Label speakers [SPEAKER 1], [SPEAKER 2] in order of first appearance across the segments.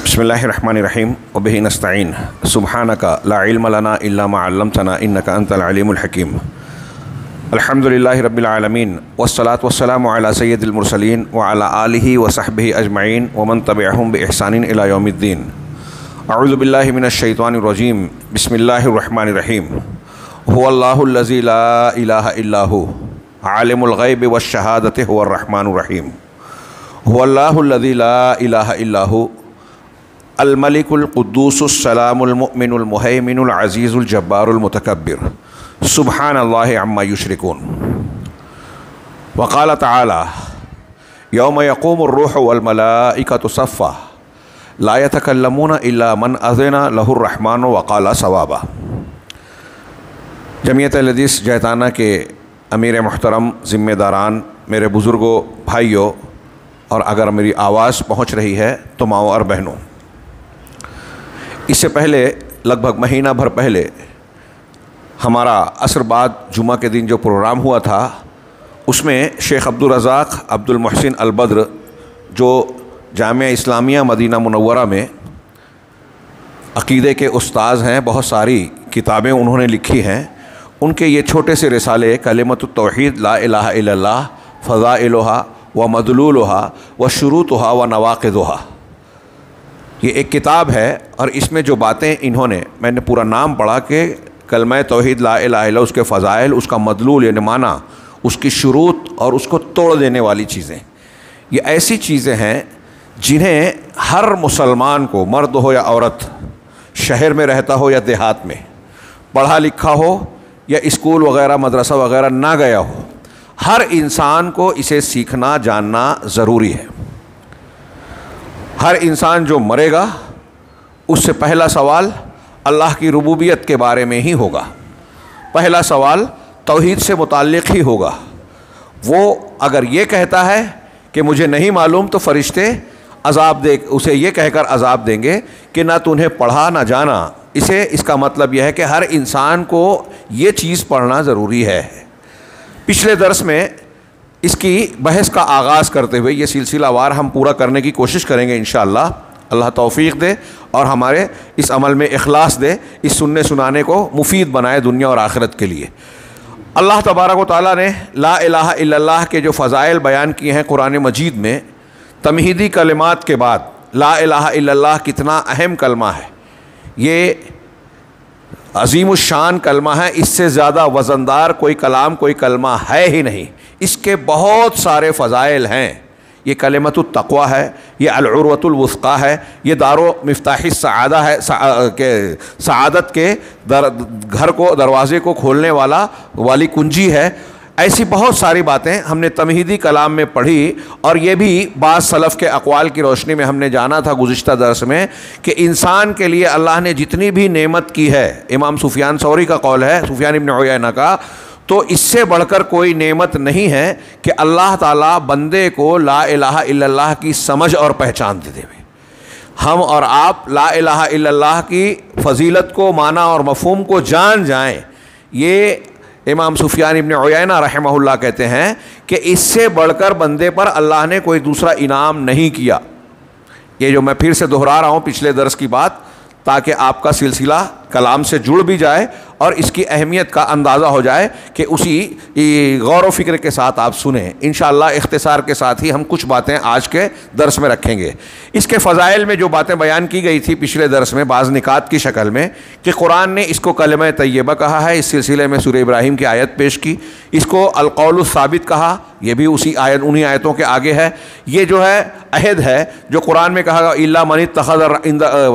[SPEAKER 1] بسم اللہ الرحمن الرحیم وبہ نستعین سبحانک لا علم لنا الا ما علمتنا انک انت العلیم الحکیم الحمد للہ رب العالمین والصلاة والسلام علی سید المرسلین وعلی آلہ وصحبہ اجمعین ومن تبعہم بإحسان الی یوم الدین اعوذ باللہ من الشیطان الرجیم بسم اللہ الرحمن الرحیم هو اللہ الذی لا الہ الا هو عالم الغیب والشہادۃ هو الرحمن الرحیم هو اللہ الذی لا الہ الا هو الملک القدوس السلام المؤمن المہیمن العزیز الجبار المتکبر سبحان اللہ عما یشرکون وقال تعالی یوم یقوم الروح والملائکۃ صفا لا یتکلمون الا من اذن له الرحمن وقال صوابا۔ جمعیت اہل حدیث جہتانہ کے امیر محترم، ذمہ داران، میرے بزرگوں، بھائیوں، اور اگر میری آواز پہنچ رہی ہے تو ماؤں اور بہنوں، اس سے پہلے لگ بھگ مہینہ بھر پہلے ہمارا عصر بعد جمعہ کے دن جو پروگرام ہوا تھا، اس میں شیخ عبدالرزاق عبد المحسن البدر، جو جامعہ اسلامیہ مدینہ منورہ میں عقیدے کے استاذ ہیں، بہت ساری کتابیں انہوں نے لکھی ہیں، ان کے یہ چھوٹے سے رسالے کلمۃ التوحید لا الہ الا اللہ فضائلہا و مدلولہا و شروطہا و نواقضہا، یہ ایک کتاب ہے، اور اس میں جو باتیں انہوں نے، میں نے پورا نام پڑھا کہ کلمہ توحید لا الہ الا اللہ، اس کے فضائل، اس کا مدلول یعنی معنی، اس کی شروط اور اس کو توڑ دینے والی چیزیں، یہ ایسی چیزیں ہیں جنہیں ہر مسلمان کو، مرد ہو یا عورت، شہر میں رہتا ہو یا دیہات میں، پڑھا لکھا ہو یا اسکول وغیرہ مدرسہ وغیرہ نہ گیا ہو، ہر انسان کو اسے سیکھنا جاننا ضروری ہے۔ ہر انسان جو مرے گا اس سے پہلا سوال اللہ کی ربوبیت کے بارے میں ہی ہوگا، پہلا سوال توحید سے متعلق ہی ہوگا۔ وہ اگر یہ کہتا ہے کہ مجھے نہیں معلوم تو فرشتے عذاب دے، اسے یہ کہہ کر عذاب دیں گے کہ نہ تو انہیں پڑھا نہ جانا۔ اس کا مطلب یہ ہے کہ ہر انسان کو یہ چیز پڑھنا ضروری ہے۔ پچھلے درس میں اس کی بحث کا آغاز کرتے ہوئے یہ سلسلہ وار ہم پورا کرنے کی کوشش کریں گے انشاءاللہ، اللہ توفیق دے اور ہمارے اس عمل میں اخلاص دے، اس سننے سنانے کو مفید بنائے دنیا اور آخرت کے لیے۔ اللہ تبارک و تعالیٰ نے لا الہ الا اللہ کے جو فضائل بیان کیے ہیں قرآن مجید میں، تمہیدی کلمات کے بعد لا الہ الا اللہ کتنا اہم کلمہ ہے، یہ عظیم الشان کلمہ ہے، اس سے زیادہ وزندار کوئی کلام، کوئی کلمہ ہے ہی نہیں، اس کے بہت سارے فضائل ہیں۔ یہ کلمۃ التقویٰ ہے، یہ العروۃ الوثقیٰ ہے، یہ دار و مفتاح السعادہ ہے، سعادت کے گھر کو، دروازے کو کھولنے والی کنجی ہے۔ ایسی بہت ساری باتیں ہم نے تمہیدی کلام میں پڑھی، اور یہ بھی بعض سلف کے اقوال کی روشنی میں ہم نے جانا تھا گزشتہ درس میں کہ انسان کے لیے اللہ نے جتنی بھی نعمت کی ہے، امام سفیان ثوری کا قول ہے، سفیان ابن عیینہ کا، تو اس سے بڑھ کر کوئی نعمت نہیں ہے کہ اللہ تعالیٰ بندے کو لا الہ الا اللہ کی سمجھ اور پہچان دے دے۔ ہم اور آپ لا الہ الا اللہ کی فضیلت کو، معنی اور مفہوم کو جان جائیں، یہ امام سفیان ابن عیینہ رحمہ اللہ کہتے ہیں کہ اس سے بڑھ کر بندے پر اللہ نے کوئی دوسرا انعام نہیں کیا۔ یہ جو میں پھر سے دہرا رہا ہوں پچھلے درس کی بات، تاکہ آپ کا سلسلہ کلام سے جڑ بھی جائے اور اس کی اہمیت کا اندازہ ہو جائے کہ اسی غور و فکر کے ساتھ آپ سنیں۔ انشاءاللہ اختصار کے ساتھ ہی ہم کچھ باتیں آج کے درس میں رکھیں گے۔ اس کے فضائل میں جو باتیں بیان کی گئی تھی پچھلے درس میں بعض نکات کی شکل میں، کہ قرآن نے اس کو کلمہ طیبہ کہا ہے، اس سلسلے میں سورہ ابراہیم کی آیت پیش کی، اس کو القول الثابت کہا، یہ بھی انہی آیتوں کے آگے ہے۔ یہ جو ہے عہد ہے جو قرآن میں کہا گا الا من اتخذ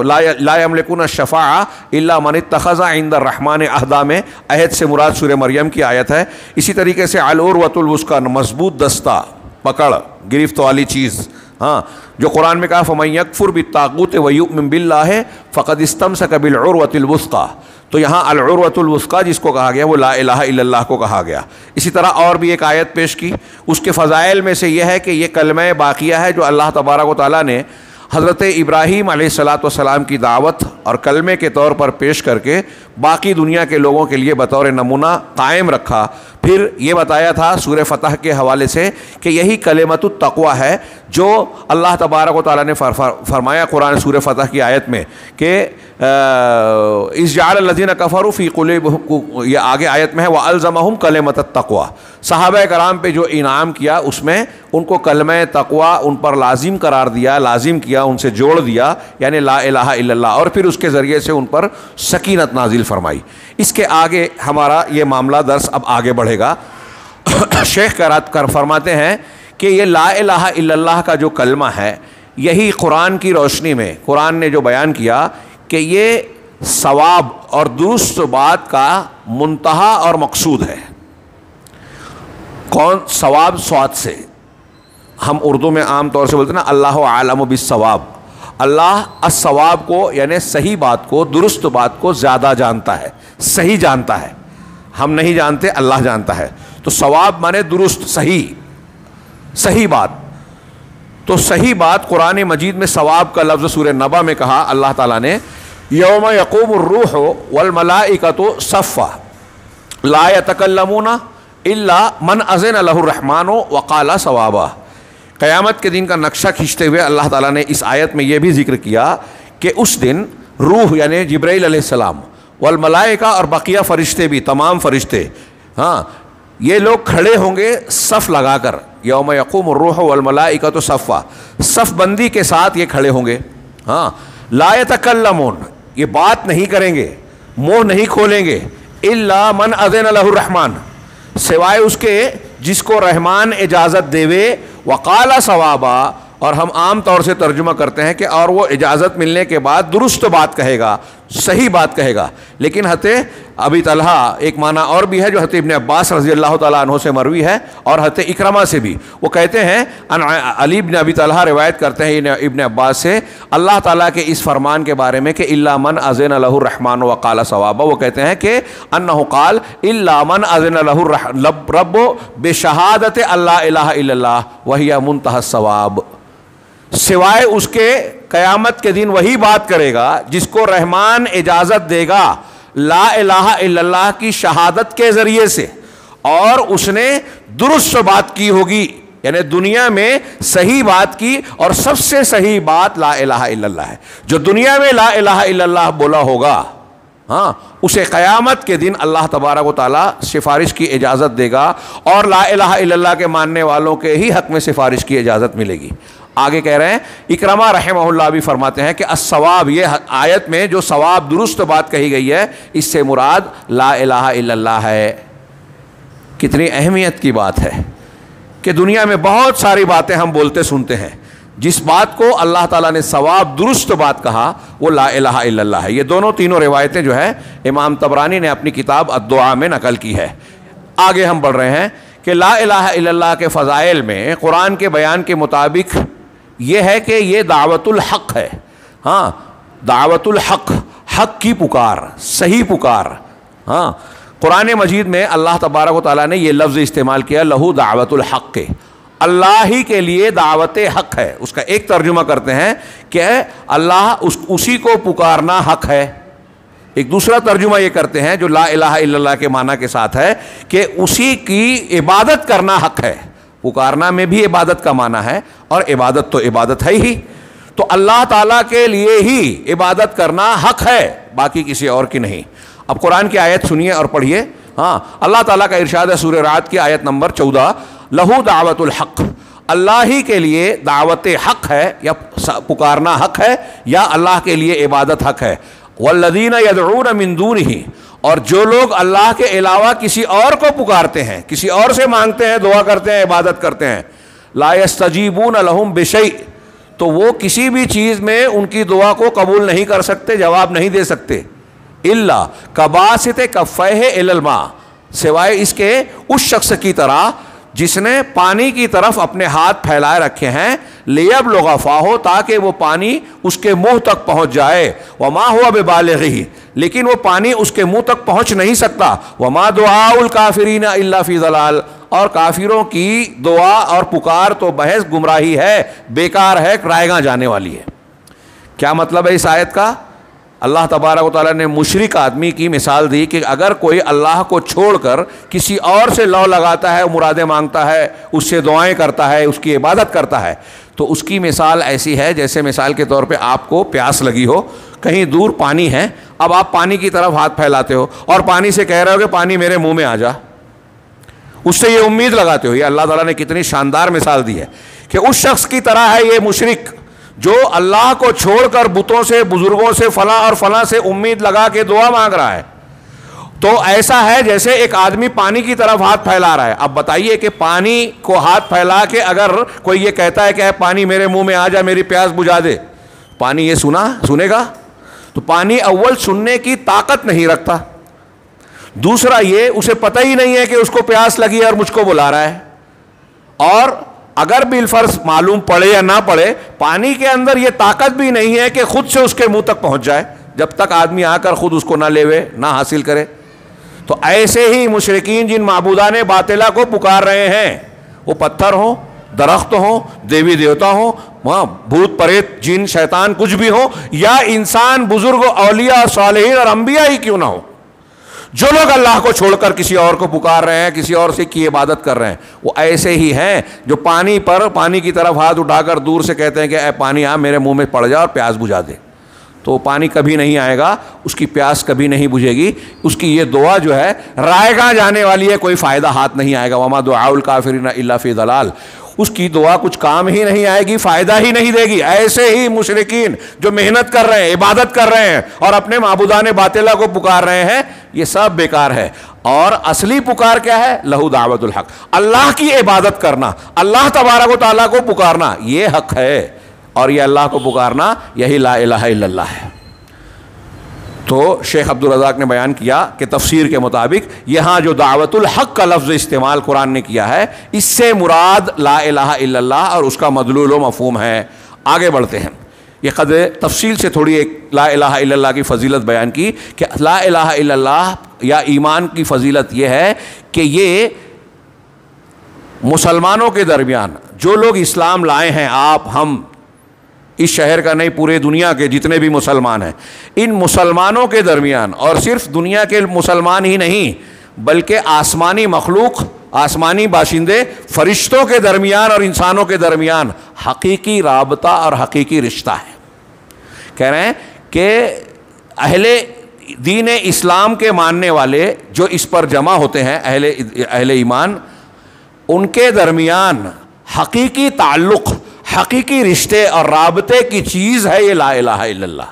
[SPEAKER 1] لا یملکون الشفاعۃ الا من اتخذ عند الرحمن عہدا میں عہد سے مراد سورہ مریم کی آیت ہے۔ اسی طریقے سے العروۃ الوثقیٰ، مضبوط دستہ، پکڑ، گرفت والی چیز، ہاں، جو قرآن میں کہا فمن یکفر بالطاغوت ویؤمن باللہ فقد استمسک بالعروۃ الوثقیٰ، تو یہاں العروۃ الوثقیٰ جس کو کہا گیا وہ لا الہ الا اللہ کو کہا گیا۔ اسی طرح اور بھی ایک آیت پیش کی، اس کے فضائل میں سے یہ ہے کہ یہ کلمہ باقیہ ہے جو اللہ تبارک و تعالیٰ نے حضرت ابراہیم علیہ الصلاۃ والسلام کی دعوت اور کلمے کے طور پر پیش کر کے باقی دنیا کے لوگوں کے لیے بطور نمونہ قائم رکھا. پھر یہ بتایا تھا سورہ فتح کے حوالے سے کہ یہی کلمۃ التقویٰ ہے جو اللہ تبارک و تعالیٰ نے فرمایا قرآن سورہ فتح کی آیت میں کہ اذ جعل الذین کفروا فی قلوبہم، یہ آگے آیت میں ہے وَأَلْزَمَهُمْ کلمۃ التقویٰ. صحابہ کرام پہ جو انعام کیا اس میں ان کو کلمہ تقویٰ ان پر لازم قرار دیا، لازم کیا، ان سے جوڑ دیا، یعنی لا الہ الا اللہ، اور پھر اس کے ذریعے سے ان پر سکینت نازل فرمائی. اس کے آگے ہمارا یہ معاملہ درس اب آگے بڑھے گا. شیخ کر فرماتے ہیں کہ یہ لا الہ الا اللہ کا جو کلمہ ہے، یہی قرآن کی روشنی میں قرآن نے جو بیان کیا کہ یہ ثواب اور درست بات کا منتہا اور مقصود ہے. کون؟ ثواب صاد سے، ہم اردو میں عام طور سے بولتے ہیں نا اللہ عالم بالثواب. اللہ الثواب کو یعنی صحیح بات کو، درست بات کو زیادہ جانتا ہے، صحیح جانتا ہے. ہم نہیں جانتے، اللہ جانتا ہے. تو ثواب مانے درست، صحیح بات. تو صحیح بات قرآن مجید میں ثواب کا لفظ سورہ نبا میں کہا اللہ تعالیٰ نے یوم یقوم الروح والملائکۃ صفا لا یتکلمون الا من اذن لہ الرحمن وقال صوابا. قیامت کے دن کا نقشہ کھینچتے ہوئے اللہ تعالیٰ نے اس آیت میں یہ بھی ذکر کیا کہ اس دن روح یعنی جبرائیل علیہ السلام والملائکہ اور بقیہ فرشتے بھی، تمام فرشتے، ہاں یہ لوگ کھڑے ہوں گے صف لگا کر. یوم یقوم الروح والملائکۃ صفا، صف بندی کے ساتھ یہ کھڑے ہوں گے. ہاں لا یتکلمون، یہ بات نہیں کریں گے، منہ نہیں کھولیں گے، الا من اذن لہ الرحمن، سوائے اس کے جس کو رحمان اجازت دیوے، وقال صوابا، اور ہم عام طور سے ترجمہ کرتے ہیں کہ اور وہ اجازت ملنے کے بعد درست بات کہے گا، صحیح بات کہے گا. لیکن حضرت ابی طلحہ ایک معنی اور بھی ہے جو حضرت ابن عباس رضی اللہ تعالیٰ عنہ سے مروی ہے اور حضرت اکرمہ سے بھی. وہ کہتے ہیں علی بن ابی طلحہ روایت کرتے ہیں ابن عباس سے اللہ تعالیٰ کے اس فرمان کے بارے میں کہ الا من اذن لہ الرحمن وقال صوابا، وہ کہتے ہیں کہ انہ قال الا من اذن لہ رب بشہادت اللہ الہ الا اللہ وہی منتہی الثواب، سوائے اس کے قیامت کے دن وہی بات کرے گا جس کو رحمان اجازت دے گا لا الہ الا اللہ کی شہادت کے ذریعے سے، اور اس نے درست بات کی ہوگی، یعنی دنیا میں صحیح بات کی، اور سب سے صحیح بات لا الہ الا اللہ ہے. جو دنیا میں لا الہ الا اللہ بولا ہوگا، ہاں اسے قیامت کے دن اللہ تبارک و تعالیٰ سفارش کی اجازت دے گا، اور لا الہ الا اللہ کے ماننے والوں کے ہی حق میں سفارش کی اجازت ملے گی. آگے کہہ رہے ہیں اکرمہ رحمہ اللہ بھی فرماتے ہیں کہ الثواب، یہ آیت میں جو ثواب درست بات کہی گئی ہے اس سے مراد لا الہ الا اللہ ہے. کتنی اہمیت کی بات ہے کہ دنیا میں بہت ساری باتیں ہم بولتے سنتے ہیں، جس بات کو اللہ تعالیٰ نے ثواب درست بات کہا وہ لا الہ الا اللہ ہے. یہ تینوں روایتیں جو ہے امام طبرانی نے اپنی کتاب الدعاء میں نقل کی ہے. آگے ہم بڑھ رہے ہیں کہ لا الہ الا اللہ کے فضائل میں قرآن کے بیان کے مطابق یہ ہے کہ یہ دعوت الحق ہے. ہاں دعوت الحق، حق کی پکار، صحیح پکار. ہاں قرآن مجید میں اللہ تبارک و تعالیٰ نے یہ لفظ استعمال کیا لہو دعوت الحق کے، اللہ ہی کے لیے دعوت حق ہے. اس کا ایک ترجمہ کرتے ہیں کہ اللہ اسی کو پکارنا حق ہے. ایک دوسرا ترجمہ یہ کرتے ہیں جو لا الہ الا اللہ کے معنی کے ساتھ ہے کہ اسی کی عبادت کرنا حق ہے. پکارنا میں بھی عبادت کا معنی ہے، اور عبادت تو عبادت ہے ہی، تو اللہ تعالیٰ کے لیے ہی عبادت کرنا حق ہے، باقی کسی اور کی نہیں. اب قرآن کی آیت سنیے اور پڑھیے. ہاں اللہ تعالیٰ کا ارشاد ہے سورہ رعد کی آیت نمبر 14 لہو دعوت الحق، اللہ ہی کے لیے دعوت حق ہے، یا پکارنا حق ہے، یا اللہ کے لیے عبادت حق ہے. والذین یدعون من دونہ، اور جو لوگ اللہ کے علاوہ کسی اور کو پکارتے ہیں، کسی اور سے مانگتے ہیں، دعا کرتے ہیں، عبادت کرتے ہیں، لا یستجیبون لہم بشیء، تو وہ کسی بھی چیز میں ان کی دعا کو قبول نہیں کر سکتے، جواب نہیں دے سکتے. الا کباسط کفیہ الی الماء، سوائے اس کے اس شخص کی طرح جس نے پانی کی طرف اپنے ہاتھ پھیلائے رکھے ہیں، لیبلغ فاہ، تاکہ وہ پانی اس کے منہ تک پہنچ جائے. وما ہوا ببالغہ، لیکن وہ پانی اس کے منہ تک پہنچ نہیں سکتا. وما دعاء الکافرین الا فی ضلال، اور کافروں کی دعا اور پکار تو محض گمراہی ہے، بیکار ہے، رائے گاں جانے والی ہے. کیا مطلب ہے اس آیت کا؟ اللہ تبارک و تعالیٰ نے مشرک آدمی کی مثال دی کہ اگر کوئی اللہ کو چھوڑ کر کسی اور سے لو لگاتا ہے، مرادیں مانگتا ہے، اس سے دعائیں کرتا ہے، اس کی عبادت کرتا ہے، تو اس کی مثال ایسی ہے جیسے مثال کے طور پہ آپ کو پیاس لگی ہو، کہیں دور پانی ہے، اب آپ پانی کی طرف ہاتھ پھیلاتے ہو اور پانی سے کہہ رہے ہو کہ پانی میرے منہ میں آ جا، اس سے یہ امید لگاتے ہو. یہ اللہ تعالیٰ نے کتنی شاندار مثال دی ہے کہ اس شخص کی طرح ہے یہ مشرک جو اللہ کو چھوڑ کر بتوں سے، بزرگوں سے، فلاں اور فلاں سے امید لگا کے دعا مانگ رہا ہے. تو ایسا ہے جیسے ایک آدمی پانی کی طرف ہاتھ پھیلا رہا ہے. اب بتائیے کہ پانی کو ہاتھ پھیلا کے اگر کوئی یہ کہتا ہے کہ اے پانی میرے منہ میں آ جا، میری پیاس بجھا دے، پانی یہ سنے گا؟ تو پانی اول سننے کی طاقت نہیں رکھتا، دوسرا یہ اسے پتہ ہی نہیں ہے کہ اس کو پیاس لگی ہے اور مجھ کو بلا رہا ہے، اور اگر بالفرض معلوم پڑے یا نہ پڑے پانی کے اندر یہ طاقت بھی نہیں ہے کہ خود سے اس کے منہ تک پہنچ جائے جب تک آدمی آ کر خود اس کو نہ لیوے، نہ حاصل کرے. تو ایسے ہی مشرکین جن معبودان باطلہ کو پکار رہے ہیں، وہ پتھر ہوں، درخت ہوں، دیوی دیوتا ہوں، وہاں بھوت پریت جن شیطان کچھ بھی ہوں، یا انسان بزرگ اولیاء صالحین اور انبیاء ہی کیوں نہ ہو، جو لوگ اللہ کو چھوڑ کر کسی اور کو پکار رہے ہیں، کسی اور سے کی عبادت کر رہے ہیں، وہ ایسے ہی ہیں جو پانی کی طرف ہاتھ اٹھا کر دور سے کہتے ہیں کہ اے پانی آ میرے منہ میں پڑ جا اور پیاس بجھا دے. تو پانی کبھی نہیں آئے گا، اس کی پیاس کبھی نہیں بجھے گی، اس کی یہ دعا جو ہے رائے گاہ جانے والی ہے، کوئی فائدہ ہاتھ نہیں آئے گا. وما دعاء الکافرین الا فی ضلال، اس کی دعا کچھ کام ہی نہیں آئے گی، فائدہ ہی نہیں دے گی. ایسے ہی مشرکین جو محنت کر رہے ہیں، عبادت کر رہے ہیں اور اپنے معبودان باطلہ کو پکار رہے ہیں، یہ سب بیکار ہے. اور اصلی پکار کیا ہے؟ لہو دعوت الحق، اللہ کی عبادت کرنا، اللہ تبارک و تعالیٰ کو پکارنا، یہ حق ہے، اور یہ اللہ کو پکارنا یہی لا الہ الا اللہ ہے. تو شیخ عبدالرزاق نے بیان کیا کہ تفسیر کے مطابق یہاں جو دعوت الحق کا لفظ استعمال قرآن نے کیا ہے، اس سے مراد لا الہ الا اللہ اور اس کا مدلول و مفہوم ہے. آگے بڑھتے ہیں. یہ قدر تفصیل سے تھوڑی ایک لا الہ الا اللہ کی فضیلت بیان کی کہ لا الہ الا اللہ یا ایمان کی فضیلت یہ ہے کہ یہ مسلمانوں کے درمیان جو لوگ اسلام لائے ہیں، آپ ہم اس شہر کا نہیں، پورے دنیا کے جتنے بھی مسلمان ہیں، ان مسلمانوں کے درمیان، اور صرف دنیا کے مسلمان ہی نہیں بلکہ آسمانی مخلوق، آسمانی باشندے، فرشتوں کے درمیان اور انسانوں کے درمیان حقیقی رابطہ اور حقیقی رشتہ ہے. کہہ رہے ہیں کہ اہل دین اسلام کے ماننے والے جو اس پر جمع ہوتے ہیں، اہل ایمان، ان کے درمیان حقیقی تعلق، حقیقی رشتے اور رابطے کی چیز ہے یہ لا الہ الا اللہ.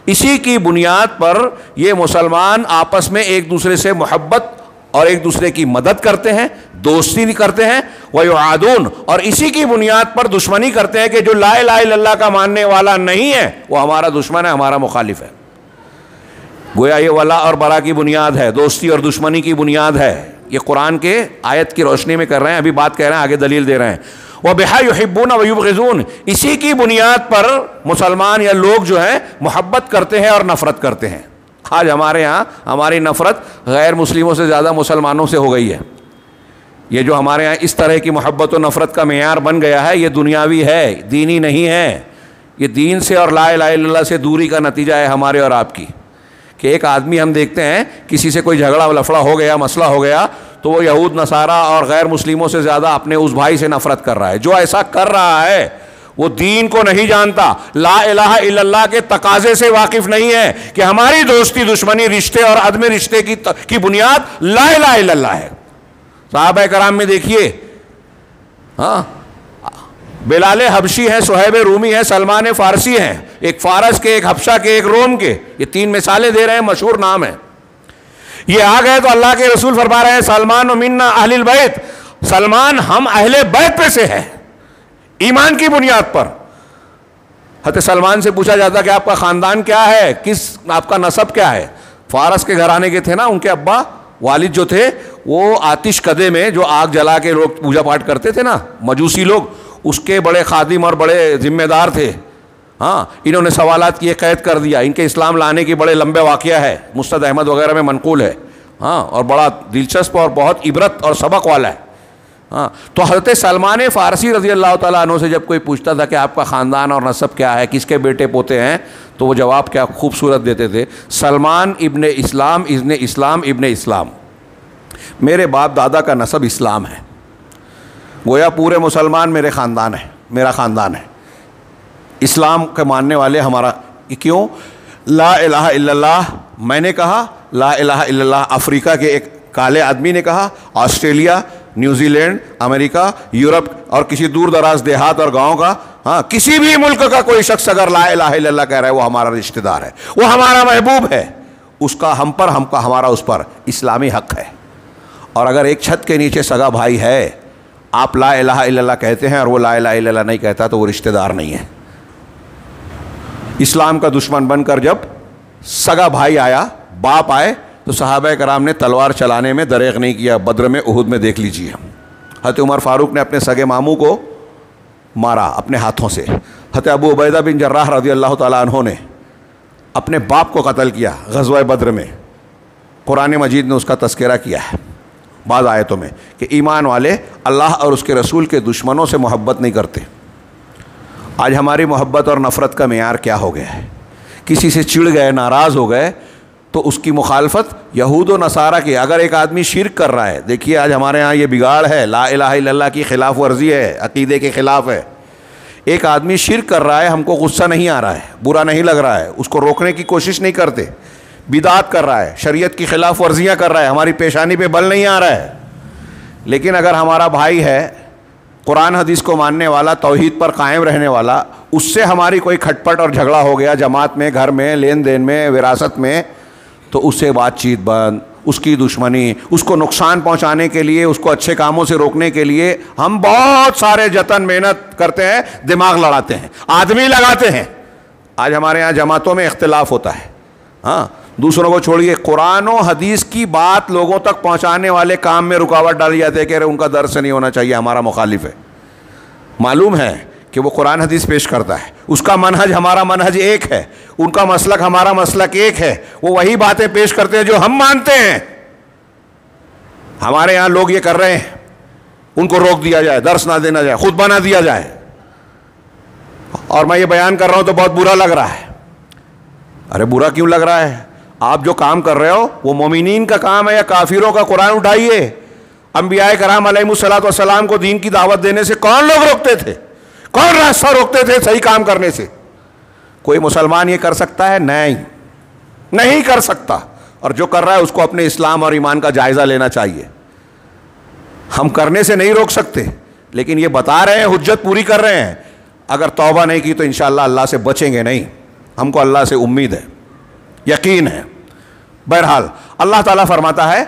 [SPEAKER 1] اسی کی بنیاد پر یہ مسلمان آپس میں ایک دوسرے سے محبت اور ایک دوسرے کی مدد کرتے ہیں، دوستی کرتے ہیں. وَيُعَادُونَ، اور اسی کی بنیاد پر دشمنی کرتے ہیں کہ جو لا الہ الا اللہ کا ماننے والا نہیں ہے وہ ہمارا دشمن ہے، ہمارا مخالف ہے. گویا یہ ولا اور برا کی بنیاد ہے، دوستی اور دشمنی کی بنیاد ہے. یہ قرآن کے آیت کی روشنی میں کر رہے ہیں، ابھی بات کہہ رہے ہیں، آگے دلیل دے رہے ہیں. وَبِهَا يُحِبُّونَ وَيُبْغِضُونَ، اسی کی بنیاد پر مسلمان یا لوگ جو ہیں محبت کرتے ہیں اور نفرت کرتے ہیں. آج ہمارے ہاں ہماری نفرت غیر مسلموں سے زیادہ مسلمانوں سے ہو گئی ہے. یہ جو ہمارے ہاں اس طرح کی محبت و نفرت کا معیار بن گیا ہے، یہ دنیاوی ہے، دینی نہیں ہے. یہ دین سے اور لا الہ الا اللہ سے دوری کا نتیجہ ہے ہمارے اور آپ کی. کہ ایک آدمی ہم دیکھتے ہیں کسی سے کوئی جھگڑا لفڑا ہو گیا، مسئلہ ہو گیا، تو وہ یہود نصارہ اور غیر مسلموں سے زیادہ اپنے اس بھائی سے نفرت کر رہا ہے. جو ایسا کر رہا ہے وہ دین کو نہیں جانتا، لا الہ الا اللہ کے تقاضے سے واقف نہیں ہے کہ ہماری دوستی، دشمنی، رشتے اور عدم رشتے کی بنیاد لا الہ الا اللہ ہے. صحابہ کرام میں دیکھیے، ہاں، بلال حبشی ہیں، صہیب رومی ہیں، سلمان فارسی ہیں، ایک فارس کے، ایک حبشہ کے، ایک روم کے. یہ تین مثالیں دے رہے ہیں، مشہور نام ہیں. یہ آ گئے تو اللہ کے رسول فرما رہے ہیں سلمان منا اہل البیت، سلمان ہم اہل بیت میں سے ہے، ایمان کی بنیاد پر. حضرت سلمان سے پوچھا جاتا کہ آپ کا خاندان کیا ہے، آپ کا نسب کیا ہے. فارس کے گھرانے کے تھے نا، ان کے ابا والد جو تھے وہ آتش کدے میں جو آگ جلا کے لوگ پوجا پاٹ کرتے تھے نا، مجوسی لوگ، اس کے بڑے خادم اور بڑے ذمہ دار تھے. ہاں، انہوں نے سوالات کیے، قید کر دیا. ان کے اسلام لانے کی بڑے لمبے واقعہ ہے، مستد احمد وغیرہ میں منقول ہے. ہاں، اور بڑا دلچسپ اور بہت عبرت اور سبق والا ہے. ہاں تو حضرت سلمان فارسی رضی اللہ تعالیٰ عنہ سے جب کوئی پوچھتا تھا کہ آپ کا خاندان اور نسب کیا ہے, کس کے بیٹے پوتے ہیں, تو وہ جواب کیا خوبصورت دیتے تھے, سلمان ابن اسلام ابن اسلام ابن اسلام, میرے باپ دادا کا نسب اسلام ہے, گویا پورے مسلمان میرے خاندان ہے, میرا خاندان ہے, اسلام کے ماننے والے ہمارا. کیوں؟ لا الہ الا اللہ میں نے کہا, لا الہ الا اللہ افریقہ کے ایک کالے آدمی نے کہا, آسٹریلیا, نیوزی لینڈ, امریکہ, یورپ اور کسی دور دراز دیہات اور گاؤں کا, ہاں کسی بھی ملک کا کوئی شخص اگر لا الہ الا اللہ کہہ رہا ہے وہ ہمارا رشتہ دار ہے, وہ ہمارا محبوب ہے, اس کا ہم پر, ہم کا ہمارا اس پر اسلامی حق ہے. اور اگر ایک چھت کے نیچے سگا بھائی ہے, آپ لا الہ الا اللہ کہتے ہیں اور وہ لا الہ الا اللہ نہیں کہتا, تو وہ رشتہ دار نہیں ہے. اسلام کا دشمن بن کر جب سگا بھائی آیا, باپ آئے, تو صحابہ کرام نے تلوار چلانے میں دریغ نہیں کیا. بدر میں, احد میں دیکھ لیجیے, حضرت عمر فاروق نے اپنے سگے ماموں کو مارا اپنے ہاتھوں سے. حضرت ابو عبیدہ بن جراح رضی اللہ تعالیٰ عنہ نے اپنے باپ کو قتل کیا غزوہ بدر میں. قرآن مجید نے اس کا تذکرہ کیا ہے بعض آیتوں میں کہ ایمان والے اللہ اور اس کے رسول کے دشمنوں سے محبت نہیں کرتے. آج ہماری محبت اور نفرت کا معیار کیا ہو گیا ہے؟ کسی سے چڑ گئے, ناراض ہو گئے تو اس کی مخالفت یہود و نصارہ کی. اگر ایک آدمی شرک کر رہا ہے, دیکھیے آج ہمارے ہاں یہ بگاڑ ہے, لا الہ الا اللہ کی خلاف ورزی ہے, عقیدے کے خلاف ہے. ایک آدمی شرک کر رہا ہے, ہم کو غصہ نہیں آ رہا ہے, برا نہیں لگ رہا ہے, اس کو روکنے کی کوشش نہیں کرتے. بدعت کر رہا ہے, شریعت کی خلاف ورزیاں کر رہا ہے, ہماری پیشانی پہ بل نہیں آ رہا ہے. لیکن اگر ہمارا بھائی ہے, قرآن حدیث کو ماننے والا, توحید پر قائم رہنے والا, اس سے ہماری کوئی کھٹ پٹ اور جھگڑا ہو گیا جماعت میں, گھر میں, لین دین میں, وراثت میں, تو اس سے بات چیت بند, اس کی دشمنی, اس کو نقصان پہنچانے کے لیے, اس کو اچھے کاموں سے روکنے کے لیے ہم بہت سارے جتن محنت کرتے ہیں, دماغ لڑاتے ہیں, آدمی لگاتے ہیں. آج ہمارے یہاں جماعتوں میں اختلاف ہوتا ہے. ہاں دوسروں کو چھوڑیے, قرآن و حدیث کی بات لوگوں تک پہنچانے والے کام میں رکاوٹ ڈالی جاتی ہے کہ ان کا درس نہیں ہونا چاہیے, ہمارا مخالف ہے. معلوم ہے کہ وہ قرآن حدیث پیش کرتا ہے, اس کا منہج ہمارا منہج ایک ہے, ان کا مسلک ہمارا مسلک ایک ہے, وہ وہی باتیں پیش کرتے ہیں جو ہم مانتے ہیں. ہمارے یہاں لوگ یہ کر رہے ہیں, ان کو روک دیا جائے, درس نہ دینا جائے, خطبہ نہ دیا جائے, اور میں یہ بیان کر رہا ہوں تو بہت برا لگ رہا ہے. ارے برا کیوں لگ رہا ہے؟ آپ جو کام کر رہے ہو وہ مومنین کا کام ہے یا کافروں کا؟ قرآن اٹھائیے. انبیاء کرام علیہ الصلوۃ والسلام کو دین کی دعوت دینے سے کون لوگ روکتے تھے؟ کون راستہ روکتے تھے صحیح کام کرنے سے؟ کوئی مسلمان یہ کر سکتا ہے؟ نہیں کر سکتا. اور جو کر رہا ہے اس کو اپنے اسلام اور ایمان کا جائزہ لینا چاہیے. ہم کرنے سے نہیں روک سکتے, لیکن یہ بتا رہے ہیں, حجت پوری کر رہے ہیں. اگر توبہ نہیں کی تو انشاءاللہ اللہ سے بچیں گے نہیں. ہم کو اللہ سے امید ہے, یقین ہے. بہرحال اللہ تعالیٰ فرماتا ہے,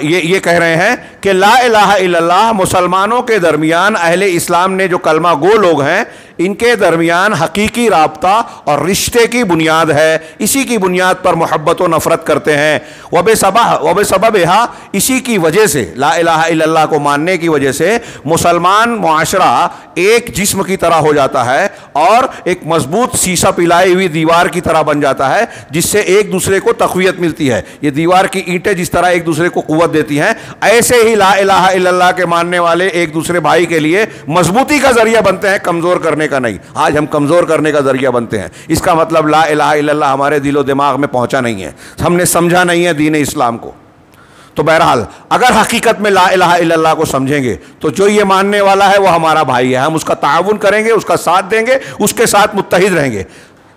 [SPEAKER 1] یہ کہہ رہے ہیں کہ لا الہ الا اللہ مسلمانوں کے درمیان, اہل اسلام نے جو کلمہ گو لوگ ہیں, ان کے درمیان حقیقی رابطہ اور رشتے کی بنیاد ہے. اسی کی بنیاد پر محبت و نفرت کرتے ہیں. وبسببھا, اسی کی وجہ سے, لا الہ الا اللہ کو ماننے کی وجہ سے مسلمان معاشرہ ایک جسم کی طرح ہو جاتا ہے اور ایک مضبوط سیسا پلائی ہوئی دیوار کی طرح بن جاتا ہے, جس سے ایک دوسرے کو تقویت ملتی ہے. یہ دیوار کی اینٹیں جس طرح ایک دوسرے کو قوت دیتی ہیں, ایسے ہی لا الہ الا اللہ کے ماننے والے ایک دوسرے بھائی کے لیے مضبوطی کا ذریعہ بنتے ہیں, کمزور کرنے کا نہیں. آج ہم کمزور کرنے کا ذریعہ بنتے ہیں. اس کا مطلب لا الہ الا اللہ ہمارے دل و دماغ میں پہنچا نہیں ہے, ہم نے سمجھا نہیں ہے دین اسلام کو. تو بہرحال اگر حقیقت میں لا الہ الا اللہ کو سمجھیں گے تو جو یہ ماننے والا ہے وہ ہمارا بھائی ہے, ہم اس کا تعاون کریں گے, اس کا ساتھ دیں گے, اس کے ساتھ متحد رہیں گے.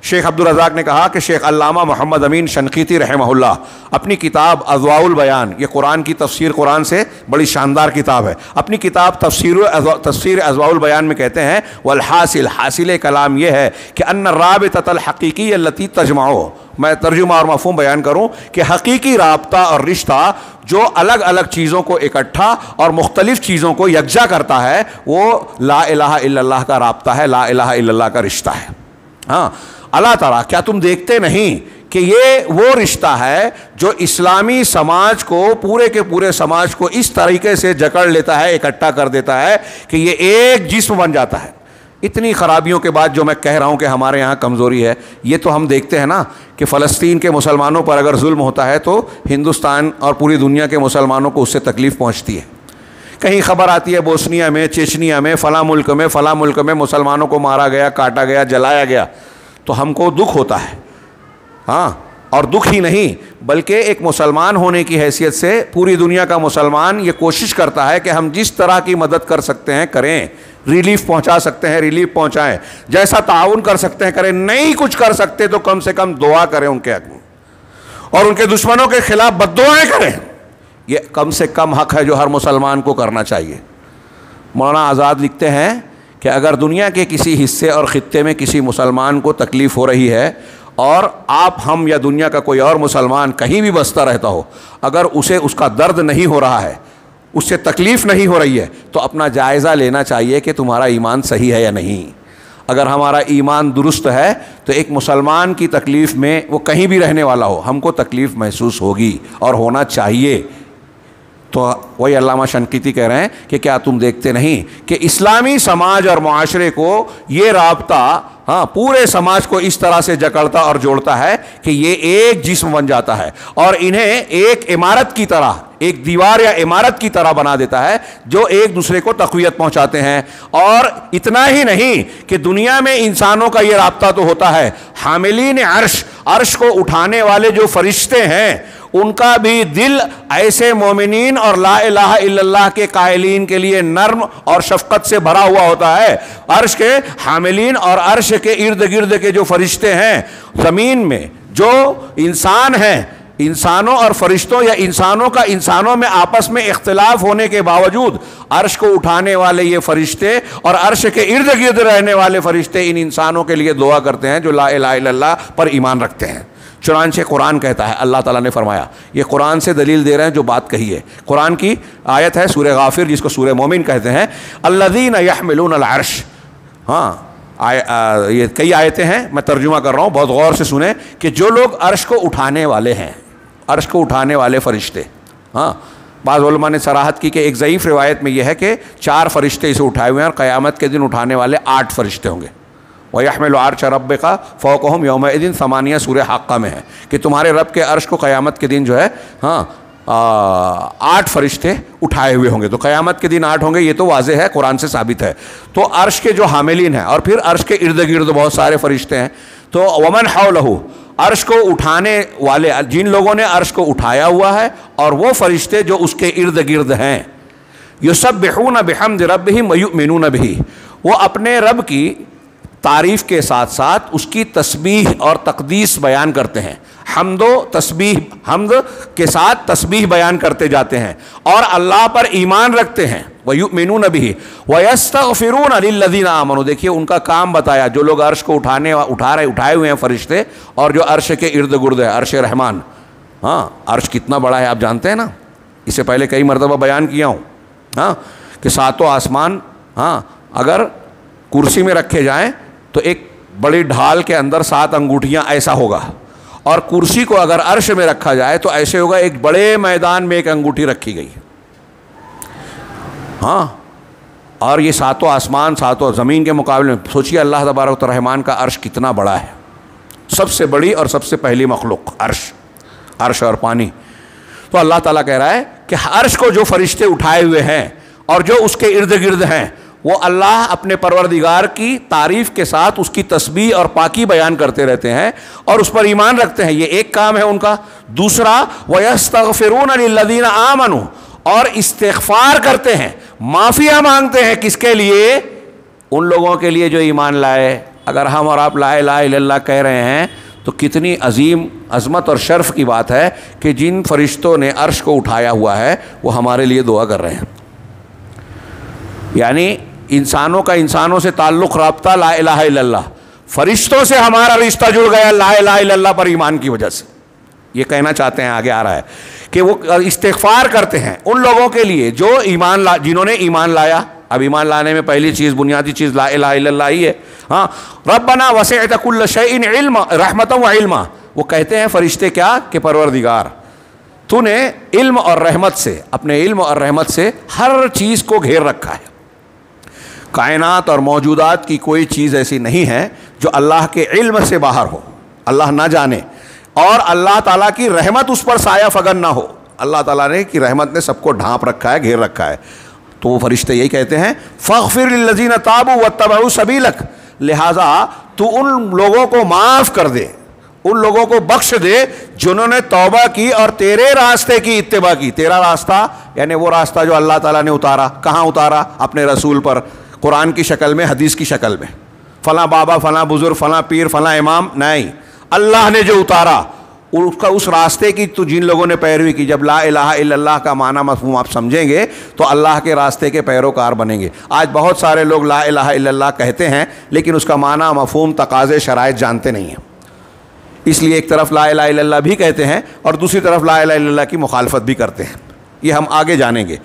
[SPEAKER 1] شیخ عبدالرزاق نے کہا کہ شیخ علامہ محمد امین شنقیطی رحمہ اللہ اپنی کتاب اضواء البیان, یہ قرآن کی تفسیر قرآن سے بڑی شاندار کتاب ہے, اپنی کتاب تفسیر اضواء البیان میں کہتے ہیں والحاصل, حاصل کلام یہ ہے کہ ان الرابطۃ الحقیقی التي تجمع, میں ترجمہ اور مفہوم بیان کروں کہ حقیقی رابطہ اور رشتہ جو الگ الگ چیزوں کو اکٹھا اور مختلف چیزوں کو یکجا کرتا ہے وہ لا الہ الا اللہ کا رابطہ ہے, لا الہ الا اللہ کا رشتہ ہے. ہاں اللہ تعالیٰ, کیا تم دیکھتے نہیں کہ یہ وہ رشتہ ہے جو اسلامی سماج کو, پورے کے پورے سماج کو اس طریقے سے جکڑ لیتا ہے, اکٹھا کر دیتا ہے کہ یہ ایک جسم بن جاتا ہے. اتنی خرابیوں کے بعد جو میں کہہ رہا ہوں کہ ہمارے یہاں کمزوری ہے, یہ تو ہم دیکھتے ہیں نا کہ فلسطین کے مسلمانوں پر اگر ظلم ہوتا ہے تو ہندوستان اور پوری دنیا کے مسلمانوں کو اس سے تکلیف پہنچتی ہے. کہیں خبر آتی ہے بوسنیا میں، چیچنیا میں، فلاں ملک میں مسلمانوں کو مارا گیا، کاٹا گیا، جلایا گیا، تو ہم کو دکھ ہوتا ہے. ہاں، اور دکھ ہی نہیں بلکہ ایک مسلمان ہونے کی حیثیت سے پوری دنیا کا مسلمان یہ کوشش کرتا ہے کہ ہم جس طرح کی مدد کر سکتے ہیں کریں، ریلیف پہنچا سکتے ہیں ریلیف پہنچائیں، جیسا تعاون کر سکتے ہیں کریں، نہیں کچھ کر سکتے تو کم سے کم دعا کریں ان کے حق میں، اور ان کے دشمنوں کے خلاف بد دعائیں کریں. یہ کم سے کم حق ہے جو ہر مسلمان کو کرنا چاہیے. مولانا آزاد لکھتے ہیں کہ اگر دنیا کے کسی حصے اور خطے میں کسی مسلمان کو تکلیف ہو رہی ہے اور آپ، ہم یا دنیا کا کوئی اور مسلمان کہیں بھی بستا رہتا ہو، اگر اسے اس کا درد نہیں ہو رہا ہے، اس سے تکلیف نہیں ہو رہی ہے، تو اپنا جائزہ لینا چاہیے کہ تمہارا ایمان صحیح ہے یا نہیں. اگر ہمارا ایمان درست ہے تو ایک مسلمان کی تکلیف میں، وہ کہیں بھی رہنے والا ہو، ہم کو تکلیف محسوس ہوگی اور ہونا چاہیے. تو وہی علامہ شنقیطی کہہ رہے ہیں کہ کیا تم دیکھتے نہیں کہ اسلامی سماج اور معاشرے کو یہ رابطہ پورے سماج کو اس طرح سے جکڑتا اور جوڑتا ہے کہ یہ ایک جسم بن جاتا ہے اور انہیں ایک عمارت کی طرح، ایک دیوار یا عمارت کی طرح بنا دیتا ہے جو ایک دوسرے کو تقویت پہنچاتے ہیں. اور اتنا ہی نہیں کہ دنیا میں انسانوں کا یہ رابطہ تو ہوتا ہے، حاملین عرش کو اٹھانے والے جو فرشتے ہیں ان کا بھی دل ایسے مومنین اور لا الہ الا اللہ کے قائلین کے لیے نرم اور شفقت سے بھرا ہوا ہوتا ہے. عرش کے حاملین اور عرش کے ارد گرد کے جو فرشتے ہیں، زمین میں جو انسان ہیں، انسانوں اور فرشتوں یا انسانوں کا انسانوں میں آپس میں اختلاف ہونے کے باوجود عرش کو اٹھانے والے یہ فرشتے اور عرش کے ارد گرد رہنے والے فرشتے ان انسانوں کے لیے دعا کرتے ہیں جو لا الہ الا اللہ پر ایمان رکھتے ہیں. چنانچہ قرآن کہتا ہے، اللہ تعالیٰ نے فرمایا، یہ قرآن سے دلیل دے رہے ہیں جو بات کہی ہے. قرآن کی آیت ہے سورہ غافر جس کو سورہ مومن کہتے ہیں، الذین یحملون العرش. یہ کئی آیتیں ہیں، میں ترجمہ کر رہا ہوں، بہت غور سے سنیں کہ جو لوگ عرش کو اٹھانے والے ہیں، عرش کو اٹھانے والے فرشتے. بعض علماء نے صراحت کی کہ ایک ضعیف روایت میں یہ ہے کہ 4 فرشتے اسے اٹھائے ہوئے ہیں اور قیامت کے دن اٹھانے والے 8 فرشتے ہوں گے. وَيَحْمِلُ عَرْشَ رَبِّكَ فَوْقَهُمْ يَوْمَئِذٍ 8 سورہ حاقہ میں ہے کہ تمہارے رب کے عرش کو قیامت کے دن جو ہے 8 فرشتے اٹھائے ہوئے ہوں گے. تو قیامت کے دن 8 ہوں گے، یہ تو واضح ہے، قرآن سے ثابت ہے. تو عرش کے جو حاملین ہیں اور پھر عرش کے ارد گرد بہت سارے فرشتے ہیں. تو وَمَنْ حَوْلَهُ، عرش کو اٹھانے والے، جن لوگوں نے عرش کو اٹھایا ہوا ہے اور وہ فرشتے جو اس کے ارد گرد ہیں، یسبحون بحمد ربہم ویؤمنون بہ، وہ اپنے رب کی تعریف کے ساتھ ساتھ اس کی تسبیح اور تقدیس بیان کرتے ہیں. حمد و تسبیح، حمد کے ساتھ تسبیح بیان کرتے جاتے ہیں اور اللہ پر ایمان رکھتے ہیں. وَيُؤْمِنُونَ بِهِ وَيَسْتَغْفِرُونَ لِلَّذِينَ آمَنُوا. دیکھیے ان کا کام بتایا، جو لوگ عرش کو اٹھائے ہوئے ہیں فرشتے اور جو عرش کے ارد گرد ہے، عرش رحمان. عرش کتنا بڑا ہے آپ جانتے ہیں نا، اس سے پہلے کئی مرتبہ بیان کیا ہوں کہ 7 آسمان اگر کرسی میں رکھے جائیں تو ایک بڑی ڈھال کے اندر 7 انگوٹھیاں ایسا ہوگا، اور کرسی کو اگر عرش میں رکھا جائے تو ایسے ہوگا ایک بڑے میدان میں ایک انگوٹھی رکھی گئی. اور یہ 7 آسمان 7 زمین کے مقابلے میں سوچیے اللہ تبارک و رحمان کا عرش کتنا بڑا ہے. سب سے بڑی اور سب سے پہلی مخلوق عرش اور پانی. تو اللہ تعالیٰ کہہ رہا ہے کہ عرش کو جو فرشتے اٹھائے ہوئے ہیں اور جو اس کے ارد گرد ہیں، وہ اللہ اپنے پروردگار کی تعریف کے ساتھ اس کی تسبیح اور پاکی بیان کرتے رہتے ہیں اور اس پر ایمان رکھتے ہیں. یہ ایک کام ہے ان کا. دوسرا وَيَسْتَغْفِرُونَ لِلَّذِينَ آمَنُوا، اور استغفار کرتے ہیں، معافیاں مانگتے ہیں. کس کے لیے؟ ان لوگوں کے لیے جو ایمان لائے. اگر ہم اور آپ لا الہ الا اللہ کہہ رہے ہیں تو کتنی عظیم عظمت اور شرف کی بات ہے کہ جن فرشتوں نے عرش کو اٹھایا ہوا ہے وہ ہمارے لیے دعا کر رہے ہیں. یعنی انسانوں کا انسانوں سے تعلق رابطہ لا الہ الا اللہ، فرشتوں سے ہمارا رشتہ جڑ گیا لا الہ الا اللہ پر ایمان کی وجہ سے. یہ کہنا چاہتے ہیں، آگے آ رہا ہے کہ وہ استغفار کرتے ہیں ان لوگوں کے لیے جو جنہوں نے ایمان لایا. اب ایمان لانے میں پہلی چیز، بنیادی چیز لا الہ الا اللہ ہی ہے. ربنا وسعت کل شیء علما رحمتا وعلما. وہ کہتے ہیں فرشتے کیا کہ پروردگار تو نے علم اور رحمت سے، اپنے علم اور رحمت سے ہر چیز کو گھیر رکھا ہے. کائنات اور موجودات کی کوئی چیز ایسی نہیں ہے جو اللہ کے علم سے باہر ہو، اللہ نہ جانے، اور اللہ تعالیٰ کی رحمت اس پر سایہ فگن نہ ہو. اللہ تعالیٰ نے کی رحمت نے سب کو ڈھانپ رکھا ہے، گھیر رکھا ہے. تو وہ فرشتے یہی کہتے ہیں فاغفر للذین تابوا واتبعوا سبیلک، لہٰذا تو ان لوگوں کو معاف کر دے، ان لوگوں کو بخش دے جنہوں نے توبہ کی اور تیرے راستے کی اتباع کی۔ تیرا راستہ یعنی وہ راستہ جو اللہ تعالیٰ نے اتارا، کہاں اتارا؟ اپنے رسول پر، قرآن کی شکل میں، حدیث کی شکل میں، فلاں بابا، فلاں بزرگ، فلاں پیر، فلاں امام نہیں، اللہ نے جو اتارا اس راستے کی تو جن لوگوں نے پیروی کی۔ جب لا الہ الا اللہ کا معنی مفہوم آپ سمجھیں گے تو اللہ کے راستے کے پیروکار بنیں گے۔ آج بہت سارے لوگ لا الہ الا اللہ کہتے ہیں لیکن اس کا معنی مفہوم تقاضے شرائط جانتے نہیں ہیں، اس لیے ایک طرف لا الہ الا اللہ بھی کہتے ہیں اور دوسری طرف لا الہ الا اللہ کی مخالفت بھی کرتے ہیں، یہ ہم آگے جانیں گے۔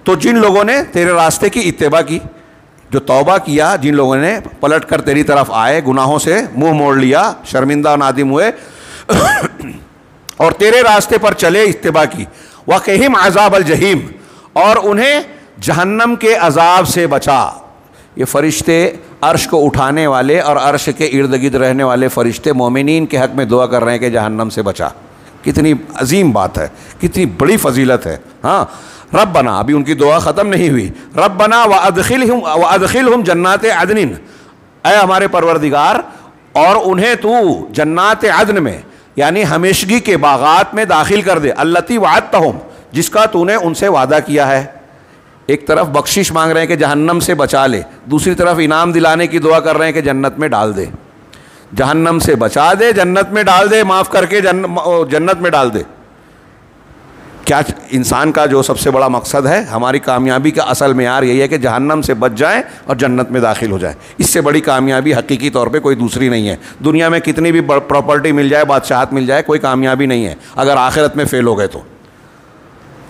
[SPEAKER 1] تو جن لوگوں نے تیرے راستے کی اتباع کی، جو توبہ کیا، جن لوگوں نے پلٹ کر تیری طرف آئے، گناہوں سے منہ موڑ لیا، شرمندہ و نادم ہوئے اور تیرے راستے پر چلے، اتباع کی، وقہم عذاب الجحیم، اور انہیں جہنم کے عذاب سے بچا۔ یہ فرشتے عرش کو اٹھانے والے اور عرش کے ارد گرد رہنے والے فرشتے مومنین کے حق میں دعا کر رہے ہیں کہ جہنم سے بچا۔ کتنی عظیم بات ہے، کتنی بڑی فضیلت ہے۔ ہاں، ربنا، ابھی ان کی دعا ختم نہیں ہوئی، ربنا وادخلہم جنات عدن، اے ہمارے پروردگار اور انہیں تو جنات عدن میں یعنی ہمیشگی کے باغات میں داخل کر دے، التی وعدتہم، جس کا تو نے ان سے وعدہ کیا ہے۔ ایک طرف بخشش مانگ رہے ہیں کہ جہنم سے بچا لے، دوسری طرف انعام دلانے کی دعا کر رہے ہیں کہ جنت میں ڈال دے، جہنم سے بچا دے، جنت میں ڈال دے، معاف کر کے جنت میں ڈال دے۔ کیا انسان کا جو سب سے بڑا مقصد ہے، ہماری کامیابی کا اصل معیار یہی ہے کہ جہنم سے بچ جائیں اور جنت میں داخل ہو جائیں۔ اس سے بڑی کامیابی حقیقی طور پہ کوئی دوسری نہیں ہے۔ دنیا میں کتنی بھی پراپرٹی مل جائے، بادشاہت مل جائے، کوئی کامیابی نہیں ہے اگر آخرت میں فیل ہو گئے تو۔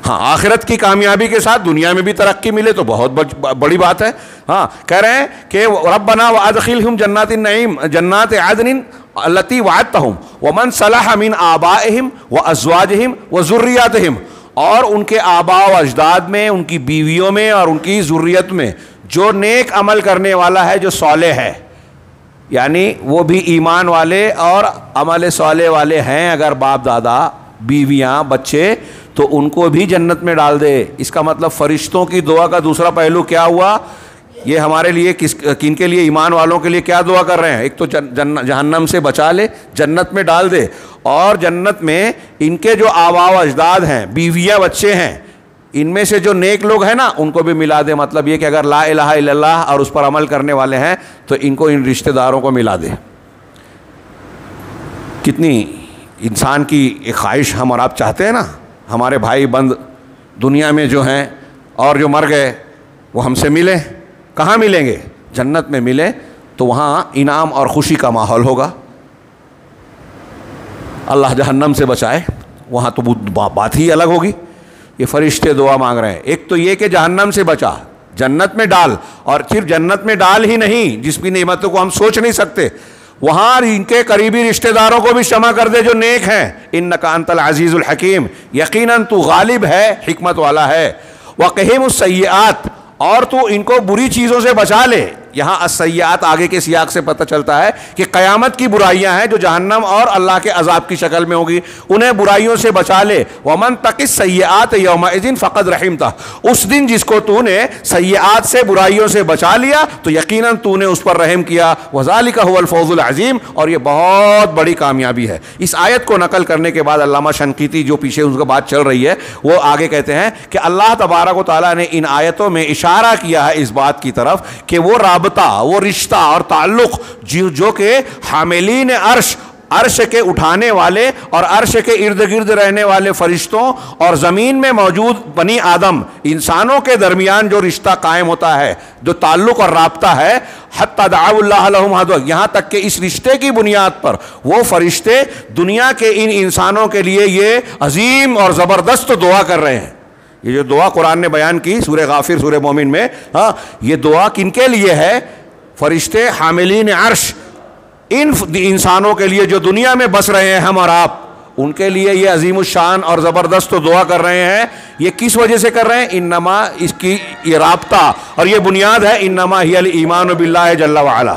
[SPEAKER 1] ہاں، آخرت کی کامیابی کے ساتھ دنیا میں بھی ترقی ملے تو بہت بڑی بات ہے۔ ہاں، کہہ رہے ہیں کہ ربنا وادخلہم جنات النعیم جنات عدن التی وعدتہم ومن صلح من آبائہم وازواجہم وذریاتہم، اور ان کے آباء و اجداد میں، ان کی بیویوں میں اور ان کی ذریت میں جو نیک عمل کرنے والا ہے، جو صالح ہے، یعنی وہ بھی ایمان والے اور عمل صالح والے ہیں، اگر باپ دادا، بیویاں، بچے، تو ان کو بھی جنت میں ڈال دے۔ اس کا مطلب فرشتوں کی دعا کا دوسرا پہلو کیا ہوا؟ یہ ہمارے لیے کن کے لیے؟ ایمان والوں کے لیے کیا دعا کر رہے ہیں؟ ایک تو جہنم سے بچا لے، جنت میں ڈال دے، اور جنت میں ان کے جو آباء و اجداد ہیں، بیویاں، بچے ہیں، ان میں سے جو نیک لوگ ہیں نا، ان کو بھی ملا دے۔ مطلب یہ کہ اگر لا الہ الا اللہ اور اس پر عمل کرنے والے ہیں تو ان کو، ان رشتہ داروں کو ملا دے۔ کتنی انسان کی ایک خواہش ہم اور آپ چاہتے ہیں نا، ہمارے بھائی بند دنیا میں جو ہیں اور جو مر گئے وہ ہم سے ملیں۔ کہاں ملیں گے؟ جنت میں ملیں تو وہاں انعام اور خوشی کا ماحول ہوگا۔ اللہ جہنم سے بچائے، وہاں تو بات ہی الگ ہوگی۔ یہ فرشتے دعا مانگ رہے ہیں، ایک تو یہ کہ جہنم سے بچا، جنت میں ڈال، اور صرف جنت میں ڈال ہی نہیں، جس کی نعمتوں کو ہم سوچ نہیں سکتے، وہاں ان کے قریبی رشتہ داروں کو بھی شامل کر دے جو نیک ہیں۔ انک انت العزیز الحکیم، یقیناً تو غالب ہے، حکمت والا ہے۔ وقہم السیئات، اور تو ان کو بری چیزوں سے بچا لے۔ یہاں السیئات آگے کے سیاق سے پتہ چلتا ہے کہ قیامت کی برائیاں ہیں جو جہنم اور اللہ کے عذاب کی شکل میں ہوگی، انہیں برائیوں سے بچا لے۔ ومن تق السیئات یومئذ فقد رحمتہ، اس دن جس کو تو نے سیئات سے، برائیوں سے بچا لیا تو یقیناً تو نے اس پر رحم کیا۔ وذالک هو الفوز العظیم، اور یہ بہت بڑی کامیابی ہے۔ اس آیت کو نقل کرنے کے بعد علامہ شنقیطی، جو پیچھے اس کا بات چل رہی ہے، وہ آگے کہتے ہیں کہ اللہ تبارک و تعالیٰ نے ان آیتوں میں اشارہ کیا ہے اس بات کی طرف کہ وہ رابطہ، وہ رشتہ اور تعلق جو کہ حاملین عرش کے اٹھانے والے اور عرش کے ارد گرد رہنے والے فرشتوں اور زمین میں موجود بنی آدم انسانوں کے درمیان جو رشتہ قائم ہوتا ہے، جو تعلق اور رابطہ ہے، حتی دعوا اللہ لہم ہدوا، یہاں تک کہ اس رشتے کی بنیاد پر وہ فرشتے دنیا کے ان انسانوں کے لیے یہ عظیم اور زبردست دعا کر رہے ہیں۔ یہ جو دعا قرآن نے بیان کی سورہ غافر، سورہ مومن میں، یہ دعا کن کے لیے ہے؟ فرشتے حاملین عرش، ان انسانوں کے لیے جو دنیا میں بس رہے ہیں، ہم اور آپ، ان کے لیے یہ عظیم الشان اور زبردست دعا کر رہے ہیں۔ یہ کس وجہ سے کر رہے ہیں؟ انما، اس کی یہ رابطہ اور یہ بنیاد ہے، انما ہی الایمان باللہ جل وعلا،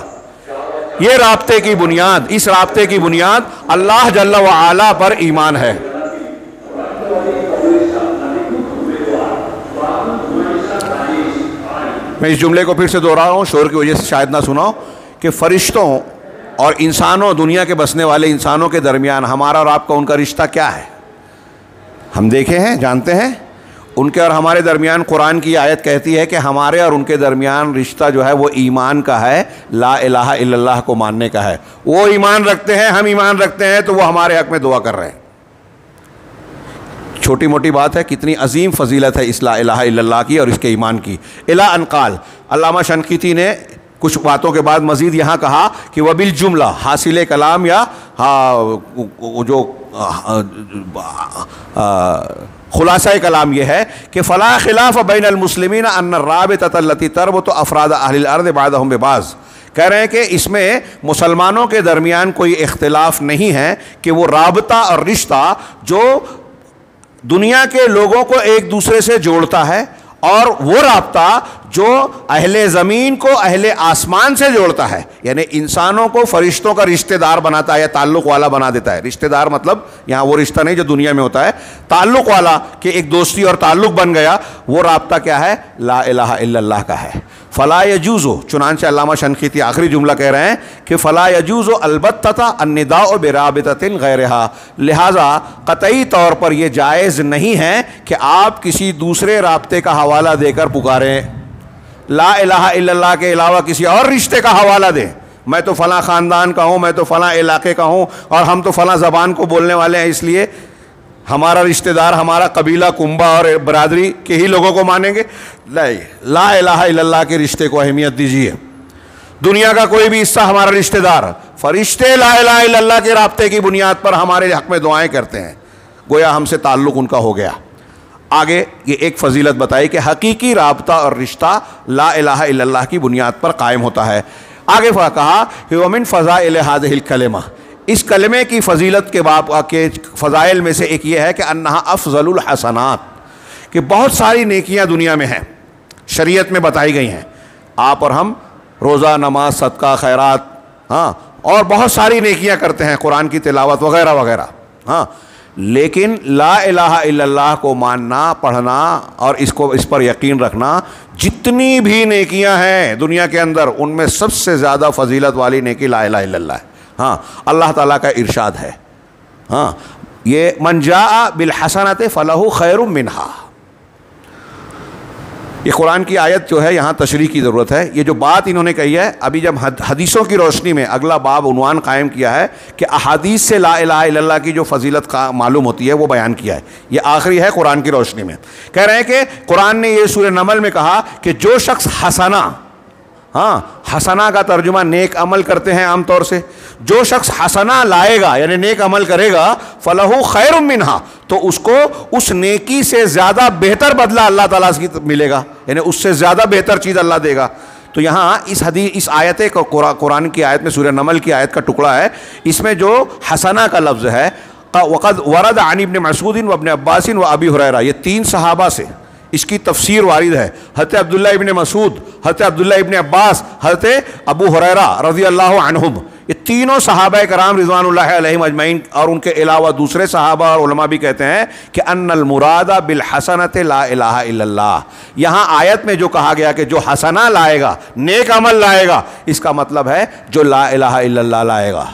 [SPEAKER 1] یہ رابطے کی بنیاد، اس رابطے کی بنیاد اللہ جل وعلا پر ایمان ہے۔ میں اس جملے کو پھر سے دوہرا رہا ہوں، شور کی وجہ سے شاید نہ سنا ہو، کہ فرشتوں اور انسانوں، دنیا کے بسنے والے انسانوں کے درمیان ہمارا اور آپ کا ان کا رشتہ کیا ہے؟ ہم دیکھے ہیں، جانتے ہیں۔ ان کے اور ہمارے درمیان قرآن کی آیت کہتی ہے کہ ہمارے اور ان کے درمیان رشتہ جو ہے وہ ایمان کا ہے، لا الہ الا اللہ کو ماننے کا ہے۔ وہ ایمان رکھتے ہیں، ہم ایمان رکھتے ہیں، تو وہ ہمارے حق میں دعا کر رہے ہیں۔ چھوٹی موٹی بات ہے، کتنی عظیم فضیلت ہے اس لا الہ الا اللہ کی اور اس کے ایمان کی۔ الی ان قال، علامہ شنقیطی نے کچھ باتوں کے بعد مزید یہاں کہا کہ وبالجملہ، حاصل کلام یا جو خلاصہ کلام یہ ہے کہ فلا خلاف بین المسلمین ان الرابطۃ التی تربط افراد اہل الارض بعضهم ببعض، کہہ رہے ہیں کہ اس میں مسلمانوں کے درمیان کوئی اختلاف نہیں ہے کہ وہ رابطہ اور رشتہ جو دنیا کے لوگوں کو ایک دوسرے سے جوڑتا ہے، اور وہ رابطہ جو اہل زمین کو اہل آسمان سے جوڑتا ہے، یعنی انسانوں کو فرشتوں کا رشتہ دار بناتا ہے یا تعلق والا بنا دیتا ہے۔ رشتہ دار مطلب یہاں وہ رشتہ نہیں جو دنیا میں ہوتا ہے، تعلق والا کہ ایک دوستی اور تعلق بن گیا، وہ رابطہ کیا ہے؟ لا الہ الا اللہ کا ہے۔ فلا یجوز، چنانچہ علامہ شنقیطی آخری جملہ کہہ رہے ہیں کہ فلا یجوز البتہ النداء برابطۃ غیرہا، لہذا قطعی طور پر یہ جائز نہیں ہے کہ آپ کسی دوسرے رابطے کا حوالہ دے کر پکاریں، لا الہ الا اللہ کے علاوہ کسی اور رشتے کا حوالہ دیں۔ میں تو فلاں خاندان کا ہوں، میں تو فلاں علاقے کا ہوں، اور ہم تو فلاں زبان کو بولنے والے ہیں، اس لیے ہمارا رشتہ دار، ہمارا قبیلہ، کنبہ اور برادری کے ہی لوگوں کو مانیں گے۔ لا الہ الا اللہ کے رشتے کو اہمیت دیجیے۔ دنیا کا کوئی بھی حصہ ہمارا رشتہ دار، فرشتے لا الہ الا اللہ کے رابطے کی بنیاد پر ہمارے حق میں دعائیں کرتے ہیں، گویا ہم سے تعلق ان کا ہو گیا۔ آگے یہ ایک فضیلت بتائی کہ حقیقی رابطہ اور رشتہ لا الہ الا اللہ کی بنیاد پر قائم ہوتا ہے۔ آگے کہا کہ ومن فضائل هذه الکلمہ، اس کلمے کی فضیلت کے باب کے فضائل میں سے ایک یہ ہے کہ انہا افضل الحسنات، کہ بہت ساری نیکیاں دنیا میں ہیں، شریعت میں بتائی گئی ہیں۔ آپ اور ہم روزہ، نماز، صدقہ، خیرات، ہاں، اور بہت ساری نیکیاں کرتے ہیں، قرآن کی تلاوت وغیرہ وغیرہ، ہاں، لیکن لا الہ الا اللہ کو ماننا، پڑھنا اور اس پر یقین رکھنا، جتنی بھی نیکیاں ہیں دنیا کے اندر، ان میں سب سے زیادہ فضیلت والی نیکی لا الہ الا اللہ ہے۔ ہاں، اللہ تعالیٰ کا ارشاد ہے، ہاں، یہ من جاء بالحسنۃ فلہ خیر منہا، یہ قرآن کی آیت جو ہے یہاں تشریح کی ضرورت ہے۔ یہ جو بات انہوں نے کہی ہے، ابھی جب حدیثوں کی روشنی میں اگلا باب عنوان قائم کیا ہے کہ احادیث سے لا الہ الا اللہ کی جو فضیلت کا معلوم ہوتی ہے وہ بیان کیا ہے، یہ آخری ہے قرآن کی روشنی میں۔ کہہ رہے ہیں کہ قرآن نے یہ سورہ نمل میں کہا کہ جو شخص حسنہ، ہاں، حسنہ کا ترجمہ نیک عمل کرتے ہیں عام طور سے، جو شخص حسنہ لائے گا یعنی نیک عمل کرے گا، فلہ خیر منہا، تو اس کو اس نیکی سے زیادہ بہتر بدلہ اللہ تعالیٰ سے ملے گا، یعنی اس سے زیادہ بہتر چیز اللہ دے گا۔ تو یہاں اس آیت قرآن کی آیت میں سورہ نمل کی آیت کا ٹکڑا ہے، اس میں جو حسنہ کا لفظ ہے، وقد ورد عن ابن مسعود و ابن عباس و ابی ہریرہ، یہ تین صحابہ سے اس کی تفسیر وارد ہے، حضرت عبداللہ ابن مسعود، حضرت عبداللہ ابن عباس، حضرت ابو ہریرہ رضی اللہ عنہم، یہ تینوں صحابہ کرام رضوان اللہ علیہم اجمعین، اور ان کے علاوہ دوسرے صحابہ اور علماء بھی کہتے ہیں کہ ان المراد بالحسنۃ لا الہ الا اللہ، یہاں آیت میں جو کہا گیا کہ جو حسنہ لائے گا، نیک عمل لائے گا، اس کا مطلب ہے جو لا الہ الا اللہ لائے گا،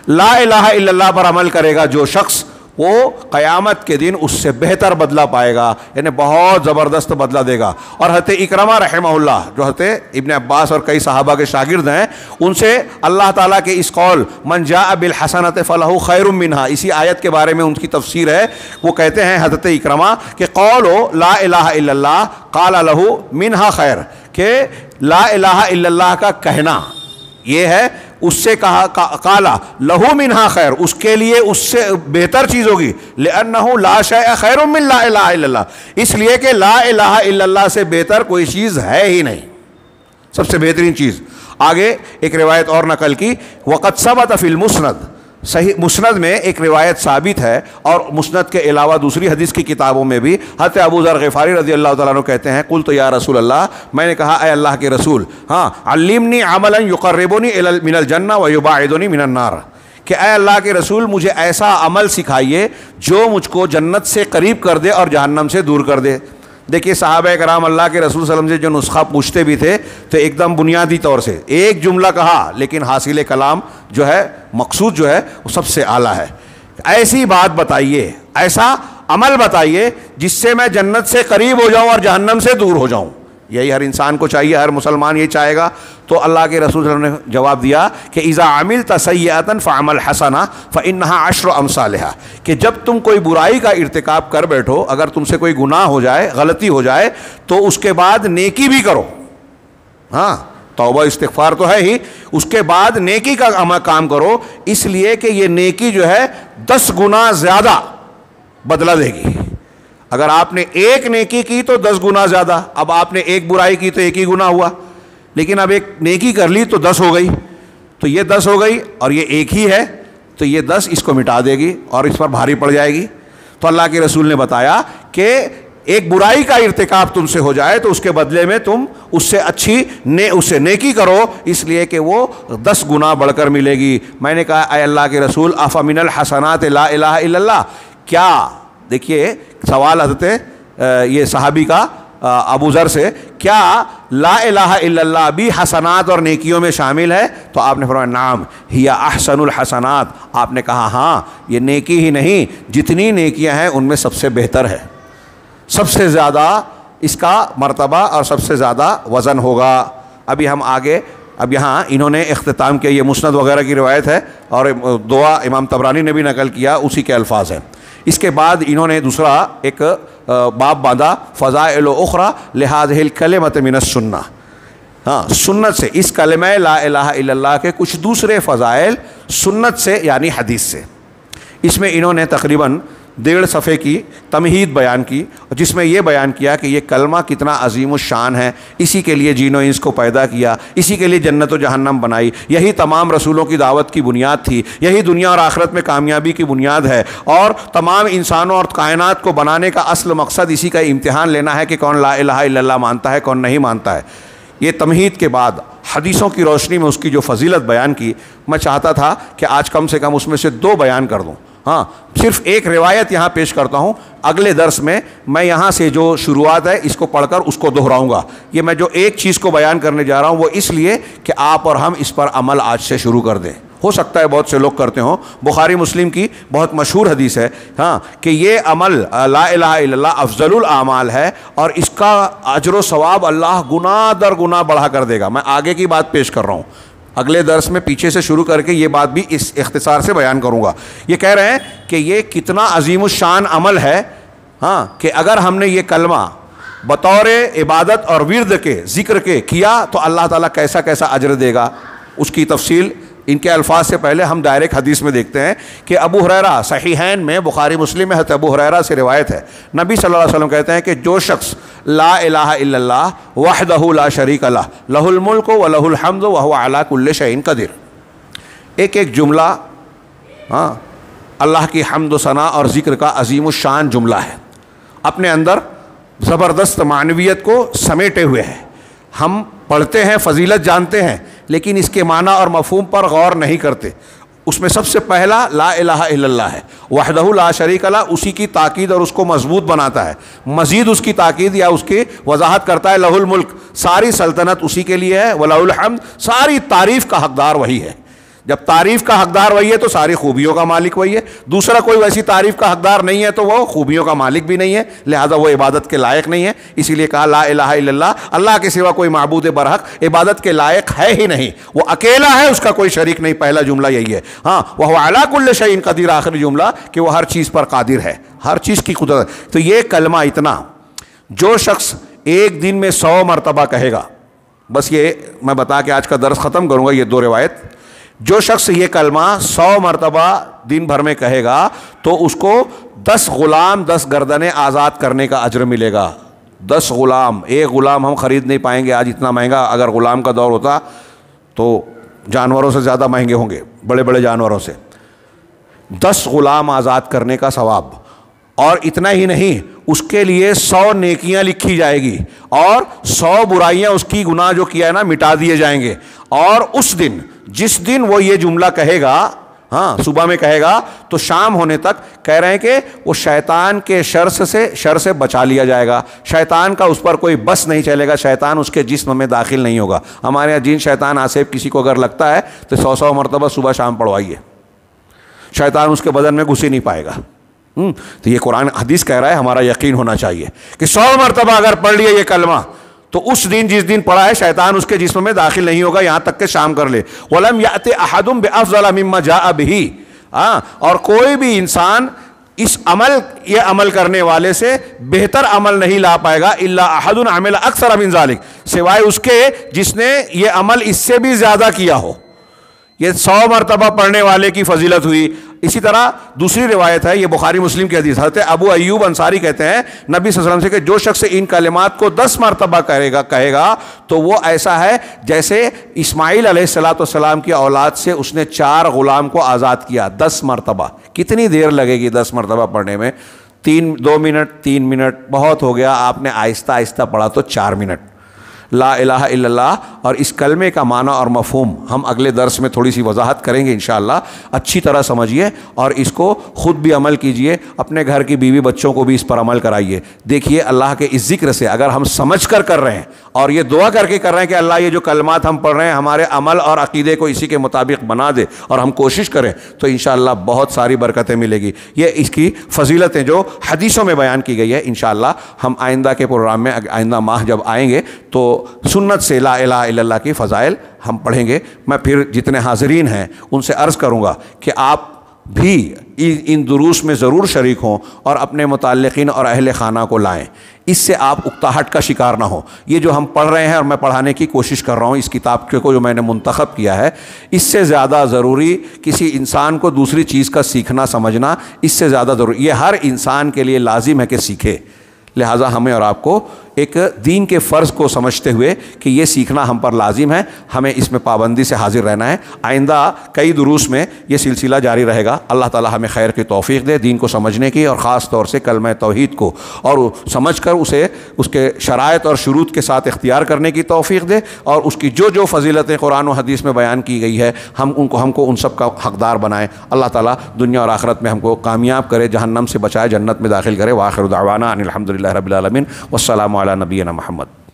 [SPEAKER 1] لا الہ الا اللہ پر عمل کرے گا جو شخص، وہ قیامت کے دن اس سے بہتر بدلہ پائے گا، یعنی بہت زبردست بدلہ دے گا۔ اور حضرت اکرمہ رحمہ اللہ، جو حضرت ابن عباس اور کئی صحابہ کے شاگرد ہیں، ان سے اللہ تعالیٰ کے اس قول من جاء بالحسنۃ فلہ خیر منہا، اسی آیت کے بارے میں ان کی تفسیر ہے، وہ کہتے ہیں حضرت اکرمہ کہ قول لا الہ الا اللہ قال لہ منہا خیر، کہ لا الہ الا اللہ کا کہنا یہ ہے، اس سے کہا قالا لہو منہا خیر، اس کے لیے اس سے بہتر چیز ہوگی، لأنہ لا شیء خیر من لا الہ الا اللہ، اس لیے کہ لا الہ الا اللہ سے بہتر کوئی چیز ہے ہی نہیں، سب سے بہترین چیز۔ آگے ایک روایت اور نقل کی، وقد ثبت فی المسند، صحیح مسند میں ایک روایت ثابت ہے، اور مسند کے علاوہ دوسری حدیث کی کتابوں میں بھی حضرت ابو ذر غفاری رضی اللہ تعالیٰ عنہ کہتے ہیں قلت یا رسول اللہ، میں نے کہا اے اللہ کے رسول، ہاں، علمنی عملا یقربنی من الجنہ ویباعدنی من النار، کہ اے اللہ کے رسول مجھے ایسا عمل سکھائیے جو مجھ کو جنت سے قریب کر دے اور جہنم سے دور کر دے۔ دیکھیے صحابہ کرام اللہ کے رسول صلی اللہ علیہ وسلم سے جو نسخہ پوچھتے بھی تھے تو ایک دم بنیادی طور سے ایک جملہ کہا لیکن حاصل کلام جو ہے مقصود جو ہے وہ سب سے اعلیٰ ہے. ایسی بات بتائیے, ایسا عمل بتائیے جس سے میں جنت سے قریب ہو جاؤں اور جہنم سے دور ہو جاؤں. یہی ہر انسان کو چاہیے, ہر مسلمان یہ چاہے گا. تو اللہ کے رسول صلی اللہ علیہ وسلم نے جواب دیا کہ اذا عملت سیئۃ فاعمل حسنہ فانھا عشر امثالھا, کہ جب تم کوئی برائی کا ارتکاب کر بیٹھو, اگر تم سے کوئی گناہ ہو جائے, غلطی ہو جائے, تو اس کے بعد نیکی بھی کرو. ہاں توبہ استغفار تو ہے ہی, اس کے بعد نیکی کا کام کرو, اس لیے کہ یہ نیکی جو ہے 10 گنا زیادہ بدلہ دے گی. اگر آپ نے ایک نیکی کی تو 10 گنا زیادہ, اب آپ نے ایک برائی کی تو ایک ہی گنا ہوا, لیکن اب ایک نیکی کر لی تو 10 ہو گئی, تو یہ 10 ہو گئی اور یہ ایک ہی ہے تو یہ 10 اس کو مٹا دے گی اور اس پر بھاری پڑ جائے گی. تو اللہ کے رسول نے بتایا کہ ایک برائی کا ارتکاب تم سے ہو جائے تو اس کے بدلے میں تم اس سے اچھی اس سے نیکی کرو, اس لیے کہ وہ 10 گنا بڑھ کر ملے گی. میں نے کہا اے اللہ کے رسول افمن الحسنات لا الہ الا اللہ, کیا, دیکھیے سوال حضرت یہ صحابی کا ابو ذر سے, کیا لا الہ الا اللہ بھی حسنات اور نیکیوں میں شامل ہے؟ تو آپ نے فرمایا نعم ہی احسن الحسنات. آپ نے کہا ہاں, یہ نیکی ہی نہیں, جتنی نیکیاں ہیں ان میں سب سے بہتر ہے, سب سے زیادہ اس کا مرتبہ اور سب سے زیادہ وزن ہوگا. ابھی ہم آگے, اب یہاں انہوں نے اختتام کیا, یہ مسند وغیرہ کی روایت ہے اور دعا امام طبرانی نے بھی نقل کیا, اسی کے الفاظ ہیں. اس کے بعد انہوں نے دوسرا ایک باب باندھا فضائل اخری لہذہ الکلمۃ من السنہ. ہاں سنت سے, اس کلمہ لا الہ الا اللہ کے کچھ دوسرے فضائل سنت سے یعنی حدیث سے. اس میں انہوں نے تقریباً 1.5 صفحے کی تمہید بیان کی, جس میں یہ بیان کیا کہ یہ کلمہ کتنا عظیم الشان ہے, اسی کے لیے جین و انس کو پیدا کیا, اسی کے لیے جنت و جہنم بنائی, یہی تمام رسولوں کی دعوت کی بنیاد تھی, یہی دنیا اور آخرت میں کامیابی کی بنیاد ہے, اور تمام انسانوں اور کائنات کو بنانے کا اصل مقصد اسی کا امتحان لینا ہے کہ کون لا الہ الا اللہ مانتا ہے, کون نہیں مانتا ہے. یہ تمہید کے بعد حدیثوں کی روشنی میں اس کی جو فضیلت بیان کی, میں چاہتا تھا کہ آج کم سے کم اس میں سے 2 بیان کر دوں. ہاں صرف ایک روایت یہاں پیش کرتا ہوں, اگلے درس میں میں یہاں سے جو شروعات ہے اس کو پڑھ کر اس کو دہراؤں گا. یہ میں جو ایک چیز کو بیان کرنے جا رہا ہوں وہ اس لیے کہ آپ اور ہم اس پر عمل آج سے شروع کر دیں. ہو سکتا ہے بہت سے لوگ کرتے ہوں, بخاری مسلم کی بہت مشہور حدیث ہے ہاں کہ یہ عمل لا الہ الا اللہ افضل الاعمال ہے اور اس کا اجر و ثواب اللہ گنا در گنا بڑھا کر دے گا. میں آگے کی بات پیش کر رہا ہوں, اگلے درس میں پیچھے سے شروع کر کے یہ بات بھی اس اختصار سے بیان کروں گا. یہ کہہ رہے ہیں کہ یہ کتنا عظیم الشان عمل ہے ہاں کہ اگر ہم نے یہ کلمہ بطور عبادت اور ورد کے ذکر کے کیا تو اللہ تعالیٰ کیسا کیسا اجر دے گا. اس کی تفصیل ان کے الفاظ سے پہلے ہم ڈائریکٹ حدیث میں دیکھتے ہیں کہ ابو ہریرہ صحیحین میں بخاری مسلم میں حضرت ابو ہریرہ سے روایت ہے, نبی صلی اللہ علیہ وسلم کہتے ہیں کہ جو شخص لا الہ الا اللہ وحدہ لا شریک لہ لہ الملک و لہ الحمد وہو علی کل شیء قدیر, ایک ایک جملہ ہاں اللہ کی حمد و ثنا اور ذکر کا عظیم الشان جملہ ہے, اپنے اندر زبردست معنویت کو سمیٹے ہوئے ہے. ہم پڑھتے ہیں, فضیلت جانتے ہیں, لیکن اس کے معنی اور مفہوم پر غور نہیں کرتے. اس میں سب سے پہلا لا الہ الا اللہ ہے, وحدہ لا شریک لہ, اسی کی تاکید اور اس کو مضبوط بناتا ہے. مزید اس کی تاکید یا اس کی وضاحت کرتا ہے لہ الملک, ساری سلطنت اسی کے لیے ہے, ولہ الحمد, ساری تعریف کا حقدار وہی ہے. جب تعریف کا حقدار وہی ہے تو ساری خوبیوں کا مالک وہی ہے. دوسرا کوئی ویسی تعریف کا حقدار نہیں ہے تو وہ خوبیوں کا مالک بھی نہیں ہے, لہذا وہ عبادت کے لائق نہیں ہے. اسی لیے کہا لا الہ الا اللہ, اللہ کے سوا کوئی معبود برحق عبادت کے لائق ہے ہی نہیں, وہ اکیلا ہے, اس کا کوئی شریک نہیں. پہلا جملہ یہی ہے. ہاں وہو علی کل شیء قدیر, آخری جملہ کہ وہ ہر چیز پر قادر ہے, ہر چیز کی قدرت. تو یہ کلمہ اتنا, جو شخص ایک دن میں 100 مرتبہ کہے گا, بس یہ میں بتا کے آج کا درس ختم کروں گا, یہ 2 روایت, جو شخص یہ کلمہ 100 مرتبہ دن بھر میں کہے گا تو اس کو 10 غلام 10 گردنیں آزاد کرنے کا اجر ملے گا. 10 غلام, ایک غلام ہم خرید نہیں پائیں گے آج, اتنا مہنگا. اگر غلام کا دور ہوتا تو جانوروں سے زیادہ مہنگے ہوں گے, بڑے بڑے جانوروں سے. 10 غلام آزاد کرنے کا ثواب, اور اتنا ہی نہیں, اس کے لیے 100 نیکیاں لکھی جائے گی اور 100 برائیاں اس کی گناہ جو کیا ہے نا مٹا دیے جائیں گے. اور اس دن, جس دن وہ یہ جملہ کہے گا ہاں صبح میں کہے گا تو شام ہونے تک کہہ رہے ہیں کہ وہ شیطان کے شر سے بچا لیا جائے گا، شیطان کا اس پر کوئی بس نہیں چلے گا، شیطان اس کے جسم میں داخل نہیں ہوگا۔ ہمارے یہاں جن شیطان آصف کسی کو اگر لگتا ہے تو 100 مرتبہ صبح شام پڑھوائیے، شیطان اس کے بدن میں گھس ہی نہیں پائے گا۔ تو یہ قرآن حدیث کہہ رہا ہے، ہمارا یقین ہونا چاہیے کہ 100 مرتبہ اگر پڑھ لیے یہ کلمہ تو اس دن جس دن پڑھا ہے شیطان اس کے جسم میں داخل نہیں ہوگا یہاں تک کہ شام کر لے۔ وَلَمْ يَأْتِ أَحَدٌ بِأَفْضَلَ مِمَّا جَاءَ بِهِ، اور کوئی بھی انسان یہ عمل کرنے والے سے بہتر عمل نہیں لا پائے گا الا احد عمل اکثر من ذلک، سوائے اس کے جس نے یہ عمل اس سے بھی زیادہ کیا ہو۔ یہ 100 مرتبہ پڑھنے والے کی فضیلت ہوئی۔ اسی طرح دوسری روایت ہے، یہ بخاری مسلم کی حدیث، حضرت ابو ایوب انصاری کہتے ہیں نبی صلی اللہ علیہ وسلم سے کہ جو شخص ان کلمات کو 10 مرتبہ کہے گا تو وہ ایسا ہے جیسے اسماعیل علیہ السلام کی اولاد سے اس نے 4 غلام کو آزاد کیا 10 مرتبہ۔ کتنی دیر لگے گی 10 مرتبہ پڑھنے میں؟ 2 منٹ 3 منٹ بہت ہو گیا، آپ نے آہستہ آہستہ پڑھا تو 4 منٹ۔ لا الہ الا اللہ اور اس کلمے کا معنی اور مفہوم ہم اگلے درس میں تھوڑی سی وضاحت کریں گے انشاءاللہ۔ اچھی طرح سمجھیے اور اس کو خود بھی عمل کیجئے، اپنے گھر کی بیوی بچوں کو بھی اس پر عمل کرائیے۔ دیکھیے اللہ کے اس ذکر سے اگر ہم سمجھ کر رہے ہیں اور یہ دعا کر کے کر رہے ہیں کہ اللہ یہ جو کلمات ہم پڑھ رہے ہیں ہمارے عمل اور عقیدے کو اسی کے مطابق بنا دے اور ہم کوشش کریں تو انشاءاللہ بہت ساری برکتیں ملے گی۔ یہ اس کی فضیلتیں جو حدیثوں میں بیان کی گئی ہے انشاءاللہ ہم آئندہ کے پروگرام میں آئندہ ماہ جب آئیں گے تو سنت سے لا الہ الا اللہ کی فضائل ہم پڑھیں گے۔ میں پھر جتنے حاضرین ہیں ان سے عرض کروں گا کہ آپ بھی ان دروس میں ضرور شریک ہوں اور اپنے متعلقین اور اہل خانہ کو لائیں، اس سے آپ اکتاہٹ کا شکار نہ ہوں۔ یہ جو ہم پڑھ رہے ہیں اور میں پڑھانے کی کوشش کر رہا ہوں اس کتاب کو جو میں نے منتخب کیا ہے، اس سے زیادہ ضروری کسی انسان کو دوسری چیز کا سیکھنا سمجھنا اس سے زیادہ ضروری، یہ ہر انسان کے لیے لازم ہے کہ سیکھے۔ لہٰذا ہمیں اور آپ کو ایک دین کے فرض کو سمجھتے ہوئے کہ یہ سیکھنا ہم پر لازم ہے، ہمیں اس میں پابندی سے حاضر رہنا ہے۔ آئندہ کئی دروس میں یہ سلسلہ جاری رہے گا۔ اللہ تعالی ہمیں خیر کی توفیق دے، دین کو سمجھنے کی اور خاص طور سے کلمہ توحید کو اور سمجھ کر اسے اس کے شرائط اور شروط کے ساتھ اختیار کرنے کی توفیق دے، اور اس کی جو فضیلتیں قرآن و حدیث میں بیان کی گئی ہے ہم کو ان سب کا حقدار بنائیں۔ اللہ تعالی دنیا اور آخرت میں ہم کو کامیاب کرے، جہنم سے بچائے، جنت میں داخل کرے۔ وآخر دعوانا ان الحمد للہ رب العالمین، والسلام علی نبینا محمد۔